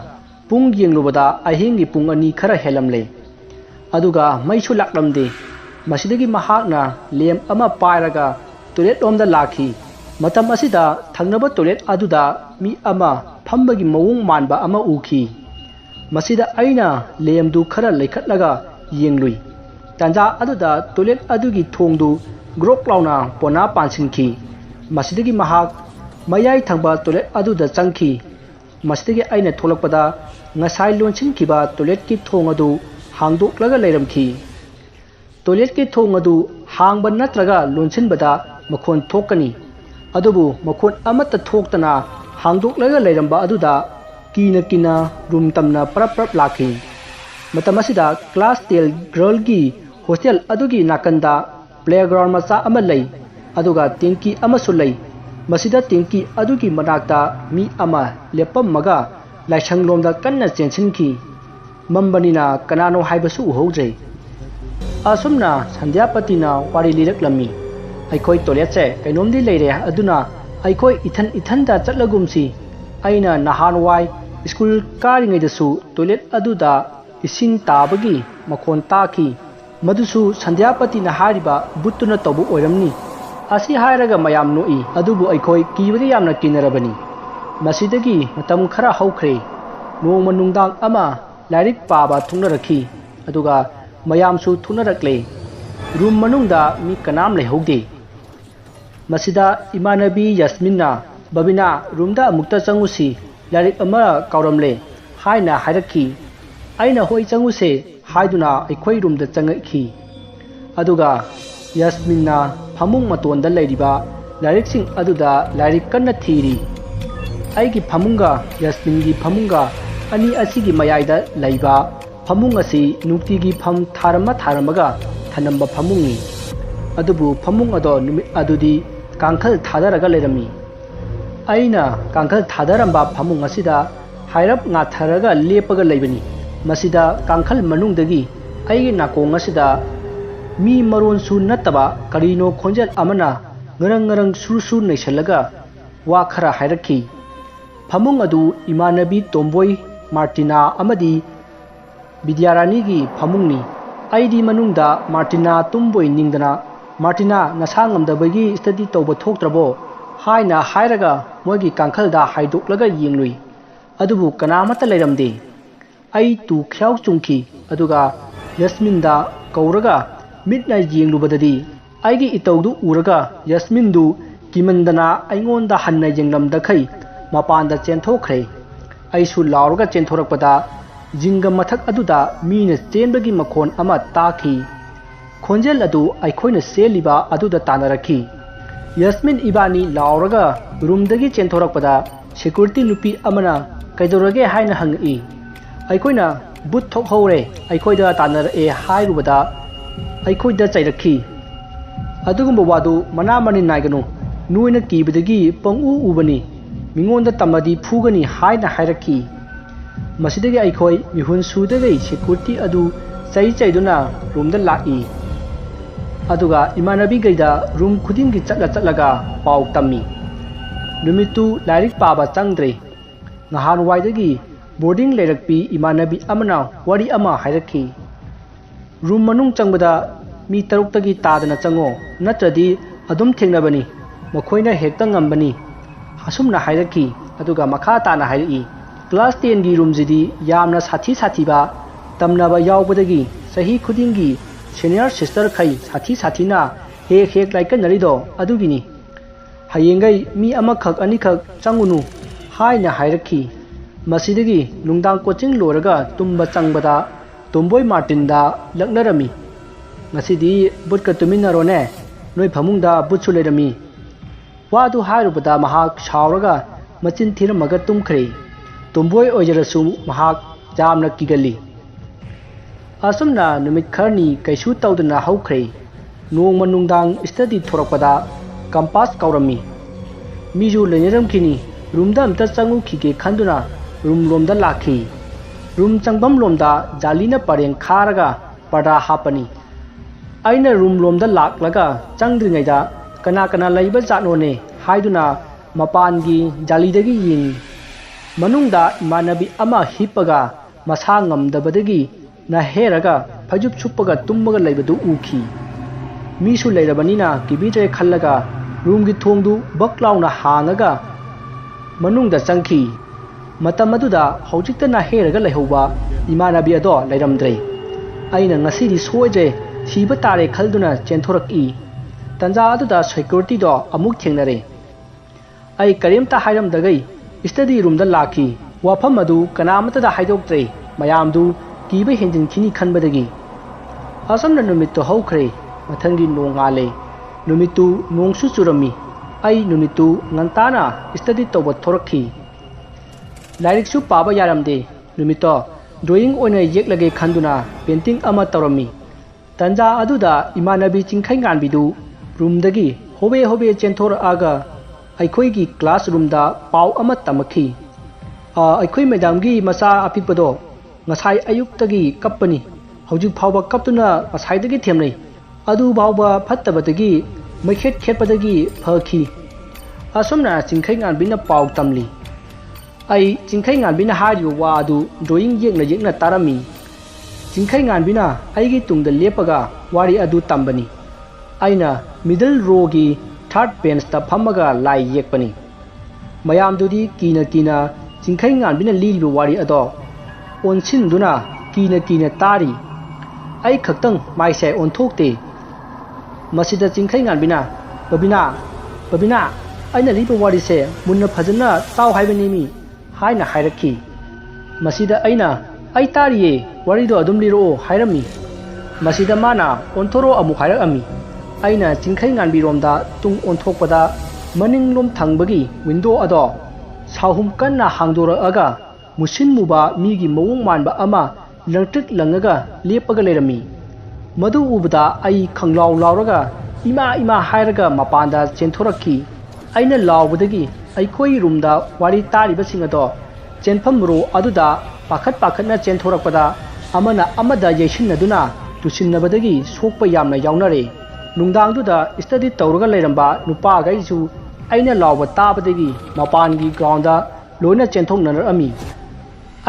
ꯄꯨꯡ ꯌꯦꯡꯂꯨꯕꯗ ꯑꯍꯤꯡꯒꯤ ꯄꯨꯡ 2 ꯈꯔ ꯍꯦꯜꯂꯝꯂꯦ ꯑꯗꯨꯒ ꯃꯩꯁꯨ ꯂꯥꯛꯂꯝꯗꯦ ꯃꯁꯤꯗꯒꯤ ꯃꯍꯥꯛꯅ ꯂꯦꯝꯞ ꯑꯃ ꯄꯥꯏꯔꯒ ꯇꯣꯏꯂꯦꯠ ꯂꯣꯝꯗ ꯂꯥꯛꯈꯤ ꯃꯇꯝ ꯑꯁꯤꯗ ꯊꯪꯅꯕ ꯇꯣꯏꯂꯦꯠ ꯑꯗꯨꯗ ꯃꯤ ꯑꯃ ꯐꯝꯕꯒꯤ ꯃꯑꯣꯡ ꯃꯥꯟꯕ ꯑꯃ ꯎꯈꯤ ꯃꯁꯤꯗ ꯑꯩꯅ ꯂꯦꯝꯞꯗꯨ ꯈꯔ ꯂꯩꯈꯠꯂꯒ ꯌꯦꯡꯂꯨꯏ ꯇꯥꯟꯖꯥ ꯑꯗꯨꯗ ꯇꯣꯏꯂꯦꯠ ꯑꯗꯨꯒꯤ ꯊꯣꯡꯗꯨ ꯒ꯭ꯔꯣꯛ ꯂꯥꯎꯅ ꯄꯣꯅꯥ ꯄꯥꯟꯁꯤꯟꯈꯤ ꯃꯁꯤꯗꯒꯤ ꯃꯍꯥꯛ ꯃꯌꯥꯏ ꯊꯪꯕ ꯇꯣꯏꯂꯦꯠ ꯑꯗꯨꯗ ꯆꯪꯈꯤ ꯃꯁꯤꯗꯒꯤ ꯑꯩꯅ ꯊꯣꯛꯂꯛꯄꯗ ꯉꯁꯥꯏ ꯂꯣꯟꯁꯤꯟꯈꯤꯕ ꯇꯣꯏꯂꯦꯠꯀꯤ ꯊꯣꯡ ꯑꯗꯨ ꯍꯥꯡꯗꯣꯛꯂꯒ ꯂꯩꯔꯝꯈꯤ ꯇꯣꯏꯂꯦꯠꯀꯤ ꯊꯣꯡ ꯑꯗꯨ ꯍꯥꯡꯕ ꯅꯠꯇ꯭ꯔꯒ ꯂꯣꯟꯁꯤꯟꯕꯗ ꯃꯈꯣꯟ ꯊꯣꯛꯀꯅꯤ ꯑꯗꯨꯕꯨ ꯃꯈꯣꯟ ꯑꯃꯠꯇ ꯊꯣꯛꯇꯅ ꯍꯥꯡꯗꯣꯛꯂꯒ ꯂꯩꯔꯝꯕ ꯑꯗꯨꯗ ꯀꯤꯅ ꯔꯨꯝ ꯇꯝꯅ ꯄꯔꯞ ꯂꯥꯛꯈꯤ ꯃꯇꯝ ꯑꯁꯤꯗ ꯀ꯭ꯂꯥꯁ 10 ꯒꯔꯜꯒꯤ ꯍꯣꯁꯇꯦꯜ ꯑꯗꯨꯒꯤ ꯅꯥꯀꯟꯗ ꯄ꯭ꯂꯦꯒ꯭ꯔꯥꯎꯟ ꯃꯆꯥ ꯑꯃ ꯂꯩ ꯑꯗꯨꯒ ꯇꯦꯡꯀꯤ ꯑꯃꯁꯨ ꯂꯩ ꯃꯁꯤꯗ ꯇꯦꯡꯀꯤ ꯑꯗꯨꯒꯤ ꯃꯅꯥꯛꯇ ꯃꯤ ꯑꯃ ꯂꯦꯞꯄꯝꯃꯒ ꯂꯥꯏꯁꯪꯂꯣꯝꯗ ꯀꯟꯅ ꯆꯦꯟꯁꯤꯟꯈꯤ ꯃꯝꯕꯅꯤꯅ ꯀꯅꯥꯅꯣ ꯍꯥꯏꯕꯁꯨ ꯎꯍꯧꯗ꯭ꯔꯦ ꯑꯁꯨꯝꯅ ꯁꯟꯙ꯭ꯌꯥꯄꯇꯤꯅ ꯋꯥꯔꯤ ꯂꯤꯔꯛꯂꯝꯃꯤ ꯑꯩꯈꯣꯏ ꯇꯣꯏꯂꯦꯠꯁꯦ ꯀꯩꯅꯣꯝꯗꯤ ꯂꯩꯔꯦ ꯑꯗꯨꯅ ꯑꯩꯈꯣꯏ ꯏꯊꯟꯗ ꯆꯠꯂꯒꯨꯝꯁꯤ ꯑꯩꯅ ꯅꯍꯥꯟꯋꯥꯏ ꯁ꯭ꯀꯨꯜ ꯀꯥꯔꯤꯉꯩꯗꯁꯨ ꯇꯣꯏꯂꯦꯠ ꯑꯗꯨꯗ इसिंग ताबगी मखोन ताकी मधुसु संध्यापतिना हारिबा बुत्तुना तौबु ओइरमनी असी हायरगा मयाम नोई अदुबु अइखोय कीबदि यामना किनरबनी मसिदगी मतम खरा हौख्रे नोंग मनुंगदांग अमा लाइरिक पाबा थुंगनरखी अदुगा मयामसु थुंगनरक्ले रूम मनुंगदा मी कनाम लेहौदे मसिदा इमानबी यास्मिनना बबिना रूमदा अमुक्ता चंगुसी लाइरिक अमा कावरमले हायना हायरखी अना होई चंगुसे हायदुना अखोई रूमदा चंगखी अदुगा यास्मिनना फमुंग मतोंदा लैरिबा लाइरिकसिंग अदुदा लाइरिक कन्ना थीरी अैगी फमुंगा यास्मिनगी फमुंगा अनी असिगी मयाइदा लैबा फमुंग असि नुक्तिगी फम थारमगा थनंबा फमुंगी अदुबु फमुंग अदो नुमित अदुदी कांखल थादरगा लैरमी अैना कांखल थादरंबा फमुंग असिदा हायरप ngatharaga lepaga leibani masida कांखल मनुंगदगी अैगी नाकोंग असिदा मी मरोन सु नत्तबा करीनो खोंजल अमना ngरंग ngरंग सुरसु नैसलगा वा खरा हायरखी फमुंग अदु इमानबी तोंबोय मार्टिना अमदी विद्यारानी फमुंगनी अैदी मनुंगदा मार्टिना तुम्बोय निंगदना मार्टिना नसांगमदबगी स्टडी तौब थोक्त्रबो हायना हायरगा मोगी कांखलदा हाइदोक्लगा येंगलुई अदुबु कनामता लैरमदे अै तु ख्याउ चुंखी अदुगा यास्मिनदा कौरगा मिटना येंगलुबददी अैगी इतौदु उरगा यास्मिनदु किमंदना अैंगोंदा हन्ना येंगलमदखै मपानदा चेंथोखरे अैसु लाउरगा चेंथोरकपदा जिंग मथक अदुदा मीना चेनबगी मखोन अमा ताखी खोंजेल अदु अैखोइना सेलिबा अदुदा तानरखी यास्मिन इबानी लाउरगा रूमदगी चेंथोरकपदा सिक्योरिटी नुपी अमना कैदोरगे हायना हंगई अैखोइना बुत थोकहौरे अैखोइदा तानरए हायरुबदा अैखोइदा चैरखी अदुगुंबा वादु मना मनि नायगनु नोइना कीबदगी पंगु उबनी मिंगोंदा तमदी फुगनी हायना हायरखी मसिदगी अैखोइ मिहुन सुदगै सिक्योरिटी अदु चैदुना रूमदा लाकी अदुगा इमानबी गैदा रूम खुदिंगी चटलगा पाउ तम्मी नुमितु लाइरिक पाबा चंद्रे नहान वाइदगी बोर्डिंग लेरकपी इमानबी अमना वारी अमा हायरखी रूम मनुंग चंगबदा मी तरुक्तगी तादना चंगो नत्रदी अदुम थेंगनबनी मखोइना हेक्ता ngambani hasumna हायरखी अदुगा मखा ताना हायरई क्लास 10 गी रूम जिदी यामना साथी बा तमनाबा यावबदगी सही खुदिंगी सीनियर सिस्टर खै साथी ना हेक लाइक नरिदो अदुगिनी हयेंगै मी अमखक अनिखक चंगुनु हायना हायरखी मसिदगी नुंगदांग कोचिंग लोरगा तुम्बा चंगबदा तोंबोय मार्टिनदा लक्नरमी मसिदी बुटका तुमिनरोने नोय फमुंगदा बुटसु लेरमी ꯋꯥꯗꯨ ꯍꯥꯏꯔꯨꯕꯗ ꯃꯍꯥꯛ ꯁꯥꯎꯔꯒ ꯃꯆꯤꯟ ꯊꯤꯔꯝꯃꯒ ꯇꯨꯝꯈ꯭ꯔꯦ꯫ ꯇꯣꯝꯕꯣꯏ ꯑꯣꯏꯖꯔꯁꯨ ꯃꯍꯥꯛ ꯌꯥꯝꯅ ꯀꯤꯒꯜꯂꯤ꯫ ꯑꯁꯨꯝꯅ ꯅꯨꯃꯤꯠ ꯈꯔꯅꯤ ꯀꯩꯁꯨ ꯇꯧꯗꯅ ꯍꯧꯈ꯭ꯔꯦ꯫ ꯅꯣꯡꯃ ꯅꯨꯡꯗꯥꯡ ꯁ꯭ꯇꯗꯤ ꯊꯣꯔꯛꯄꯗ ꯀꯝꯄꯥꯁ ꯀꯥꯎꯔꯝꯃꯤ꯫ ꯃꯤꯁꯨ ꯂꯩꯅꯔꯝꯈꯤꯅꯤ꯫ ꯔꯨꯝꯗ ꯑꯝꯇ ꯆꯪꯉꯨꯈꯤꯒꯦ ꯈꯟꯗꯨꯅ ꯔꯨꯝ ꯂꯣꯝꯗ ꯂꯥꯛꯈꯤ꯫ ꯔꯨꯝ ꯆꯪꯐꯝ ꯂꯣꯝꯗ ꯖꯥꯂꯤꯅ ꯄꯔꯦꯡ ꯈꯥꯔꯒ ꯄꯔꯗꯥ ꯍꯥꯞꯄꯅꯤ꯫ ꯑꯩꯅ ꯔꯨꯝ ꯂꯣꯝꯗ ꯂꯥꯛꯂꯒ ꯆꯪꯗ꯭ꯔꯤꯉꯩꯗ ꯀꯅꯥ ꯀꯅꯥ ꯂꯩꯕ ꯖꯥꯠꯅꯣꯅꯦ ꯍꯥꯏꯗꯨꯅ ꯃꯄꯥꯟꯒꯤ ꯖꯥꯂꯤꯗꯒꯤ ꯌꯦꯡꯉꯤ꯫ ꯃꯅꯨꯡꯗ ꯏꯃꯥꯟꯅꯕꯤ ꯑꯃ ꯍꯤꯞꯄꯒ ꯃꯁꯥ ꯉꯝꯗꯕꯗꯒꯤ ꯅꯥꯍꯦꯔꯒ ꯐꯩꯖꯨꯞ ꯁꯨꯞꯄꯒ ꯇꯨꯝꯃꯒ ꯂꯩꯕꯗꯨ ꯎꯈꯤ꯫ ꯃꯤꯁꯨ ꯂꯩꯔꯕꯅꯤꯅ ꯀꯤꯕꯤꯗ꯭ꯔꯦ ꯈꯜꯂꯒ ꯔꯨꯝꯒꯤ ꯊꯣꯡꯗꯨ ꯕꯛ ꯂꯥꯎꯅ ꯍꯥꯡꯉꯒ ꯃꯅꯨꯡꯗ ꯆꯪꯈꯤ꯫ ꯃꯇꯝ ꯑꯗꯨꯗ ꯍꯧꯖꯤꯛꯇ ꯅꯥꯍꯦꯔꯒ ꯂꯩꯍꯧꯕ ꯏꯃꯥꯟꯅꯕꯤ ꯑꯗꯣ ꯂꯩꯔꯝꯗ꯭ꯔꯦ꯫ ꯑꯩꯅ ꯉꯁꯤꯗꯤ ꯁꯣꯏꯗ꯭ꯔꯦ ꯁꯤꯕ ꯇꯥꯔꯦ ꯈꯜꯗꯨꯅ ꯆꯦꯟꯊꯣꯔꯛꯏ꯫ ꯇꯟꯖꯥ ꯑꯗꯨꯗ ꯁꯦꯀ꯭ꯌꯨꯔꯤꯇꯤꯗꯣ ꯑꯃꯨꯛ ꯊꯦꯡꯅꯔꯦ꯫ ꯑꯩ ꯀꯔꯤꯝꯇ ꯍꯥꯏꯔꯝꯗꯒꯩ ꯁ꯭ꯇꯗꯤ ꯔꯨꯝꯗ ꯂꯥꯛꯈꯤ꯫ ꯋꯥꯐꯝ ꯑꯗꯨ ꯀꯅꯥꯃꯠꯇꯗ ꯍꯥꯏꯗꯣꯛꯇ꯭ꯔꯦ, ꯃꯌꯥꯝꯗꯨ ꯀꯤꯕ ꯍꯦꯟꯖꯤꯟꯈꯤꯅꯤ ꯈꯟꯕꯗꯒꯤ꯫ ꯑꯁꯨꯝꯅ ꯅꯨꯃꯤꯠꯇꯨ ꯍꯧꯈ꯭ꯔꯦ꯫ ꯃꯊꯪꯒꯤ ꯅꯣꯡꯉꯥꯜꯂꯦ꯫ ꯅꯨꯃꯤꯠꯇꯨ ꯅꯣꯡꯁꯨ ꯆꯨꯔꯝꯃꯤ꯫ ꯑꯩ ꯅꯨꯃꯤꯠꯇꯨ ꯉꯟꯇꯥꯅ ꯁ꯭ꯇꯗꯤ ꯇꯧꯕ ꯊꯣꯔꯛꯈꯤ꯫ ꯂꯥꯏꯔꯤꯛꯁꯨ ꯄꯥꯕ ꯌꯥꯔꯝꯗꯦ꯫ ꯅꯨꯃꯤꯠꯇꯣ ꯗ꯭ꯔꯣꯌꯤꯡ ꯑꯣꯏꯅ ꯌꯦꯛꯂꯒꯦ ꯈꯟꯗꯨꯅ ꯄꯦꯟꯇꯤꯡ ꯑꯃ ꯇꯧꯔꯝꯃꯤ꯫ ꯇꯟꯖꯥ ꯑꯗꯨꯗ ꯏꯃꯥꯟꯅꯕꯤ ꯆꯤꯡꯈꯩꯉꯥꯟꯕꯤꯗꯨ ꯔꯨꯝꯗꯒꯤ ꯍꯣꯕꯦ ꯍꯣꯕꯦ ꯆꯦꯟꯊꯣꯔꯛꯑꯒ ꯑꯩꯈꯣꯏꯒꯤ ꯀ꯭ꯂꯥꯁꯔꯨꯝꯗ ꯄꯥꯎ ꯑꯃ ꯇꯝꯃꯛꯈꯤ꯫ ꯑꯩꯈꯣꯏ ꯃꯦꯗꯥꯝꯒꯤ ꯃꯆꯥ ꯑꯄꯤꯛꯄꯗꯣ ꯉꯁꯥꯏ ꯑꯌꯨꯛꯇꯒꯤ ꯀꯞꯄꯅꯤ꯫ ꯍꯧꯖꯤꯛ ꯐꯥꯎꯕ ꯀꯞꯇꯨꯅ ꯉꯁꯥꯏꯗꯒꯤ ꯊꯦꯝꯅꯩ꯫ ꯑꯗꯨ ꯐꯥꯎꯕ ꯐꯠꯇꯕꯗꯒꯤ ꯃꯩꯈꯦꯠ ꯈꯦꯠꯄꯗꯒꯤ ꯐꯈꯤ꯫ ꯑꯁꯨꯝꯅ ꯆꯤꯡꯈꯩꯉꯥꯟꯕꯤꯅ ꯄꯥꯎ ꯇꯝꯂꯤ꯫ ꯑꯩ ꯆꯤꯡꯈꯩꯉꯥꯟꯕꯤꯅ ꯍꯥꯏꯔꯤꯕ ꯋꯥ ꯑꯗꯨ ꯗ꯭ꯔꯣꯌꯤꯡ ꯌꯦꯛꯅ ꯌꯦꯛꯅ ꯇꯥꯔꯝꯃꯤ꯫ ꯆꯤꯡꯈꯩꯉꯥꯟꯕꯤꯅ ꯑꯩꯒꯤ ꯇꯨꯡꯗ ꯂꯦꯞꯄꯒ ꯋꯥꯔꯤ ꯑꯗꯨ ꯇꯝꯕꯅꯤ꯫ ꯑꯩꯅ ꯃꯤꯗꯜ ꯔꯣꯒꯤ ꯊꯥꯔꯗ ꯕꯦꯟꯁꯇ ꯐꯝꯃꯒ ꯂꯥꯏ ꯌꯦꯛꯄꯅꯤ꯫ ꯃꯌꯥꯝꯗꯨꯗꯤ ꯀꯤꯅ ꯀꯤꯅ ꯆꯤꯡꯈꯩꯉꯥꯟꯕꯤꯅ ꯂꯤꯔꯤꯕ ꯋꯥꯔꯤ ꯑꯗꯣ ꯑꯣꯟꯁꯤꯟꯗꯨꯅ ꯀꯤꯅ ꯀꯤꯅ ꯇꯥꯔꯤ꯫ ꯑꯩ ꯈꯛꯇꯪ ꯃꯥꯏꯁꯦ ꯑꯣꯟꯊꯣꯛꯇꯦ꯫ ꯃꯁꯤꯗ ꯆꯤꯡꯈꯩꯉꯥꯟꯕꯤꯅ "ꯕꯕꯤꯅꯥ, ꯕꯕꯤꯅꯥ, ꯑꯩꯅ ꯂꯤꯕ ꯋꯥꯔꯤꯁꯦ ꯃꯨꯟꯅ ꯐꯖꯅ ꯇꯥꯎ ꯍꯥꯏꯕꯅꯦꯃꯤ" ꯍꯥꯏꯅ ꯍꯥꯏꯔꯛꯈꯤ꯫ ꯃꯁꯤꯗ ꯑꯩꯅ "ꯑꯩ ꯇꯥꯔꯤꯌꯦ, ꯋꯥꯔꯤꯗꯣ ꯑꯗꯨꯝ ꯂꯤꯔꯛꯑꯣ" ꯍꯥꯏꯔꯝꯃꯤ꯫ ꯃꯁꯤꯗ ꯃꯥꯅ "ꯑꯣꯟꯊꯣꯔꯛꯑꯣ" ꯑꯃꯨꯛ ꯍꯥꯏꯔꯛꯑꯝꯃꯤ꯫ ꯑꯩꯅ ꯆꯤꯡꯈꯩꯉꯥꯟꯕꯤꯔꯣꯝꯗ ꯇꯨꯡ ꯑꯣꯟꯊꯣꯛꯄꯗ ꯃꯅꯤꯡꯂꯣꯝ ꯊꯪꯕꯒꯤ ꯋꯤꯟꯗꯣ ꯑꯗꯣ ꯁꯥꯍꯨꯝ ꯀꯟꯅ ꯍꯥꯡꯗꯣꯔꯛꯑꯒ ꯃꯨꯁꯤꯟ ꯃꯨꯕ ꯃꯤꯒꯤ ꯃꯑꯣꯡ ꯃꯥꯟꯕ ꯑꯃ ꯂꯪꯇ꯭ꯔꯤꯛ ꯂꯪꯉꯒ ꯂꯦꯞꯄꯒ ꯂꯩꯔꯝꯃꯤ꯫ ꯃꯗꯨ ꯎꯕꯗ ꯑꯩ ꯈꯪꯂꯥꯎ ꯂꯥꯎꯔꯒ "ꯏꯃꯥ ꯏꯃꯥ" ꯍꯥꯏꯔꯒ ꯃꯄꯥꯟꯗ ꯆꯦꯟꯊꯣꯔꯛꯈꯤ꯫ ꯑꯩꯅ ꯂꯥꯎꯕꯗꯒꯤ ꯑꯩꯈꯣꯏ ꯔꯨꯝꯗ ꯋꯥꯔꯤ ꯇꯥꯔꯤꯕꯁꯤꯡ ꯑꯗꯣ ꯆꯦꯟꯐꯝ ꯔꯣ ꯑꯗꯨꯗ ꯄꯥꯈꯠꯅ ꯆꯦꯟꯊꯣꯔꯛꯄꯗ ꯑꯃꯅ ꯑꯃꯗ ꯌꯩꯁꯤꯟꯅꯗꯨꯅ ꯇꯨꯁꯤꯟꯅꯕꯗꯒꯤ ꯁꯣꯛꯄ ꯌꯥꯝꯅ ꯌꯥꯎꯅꯔꯦ꯫ ꯅꯨꯡꯗꯥꯡꯗꯨꯗ ꯁ꯭ꯇꯗꯤ ꯇꯧꯔꯒ ꯂꯩꯔꯝꯕ ꯅꯨꯄꯥꯈꯩꯁꯨ ꯑꯩꯅ ꯂꯥꯎꯕ ꯇꯥꯕꯗꯒꯤ ꯃꯄꯥꯟꯒꯤ ꯒ꯭ꯔꯥꯎꯟꯗ ꯂꯣꯏꯅ ꯆꯦꯟꯊꯣꯛꯅꯔꯛꯑꯝꯃꯤ꯫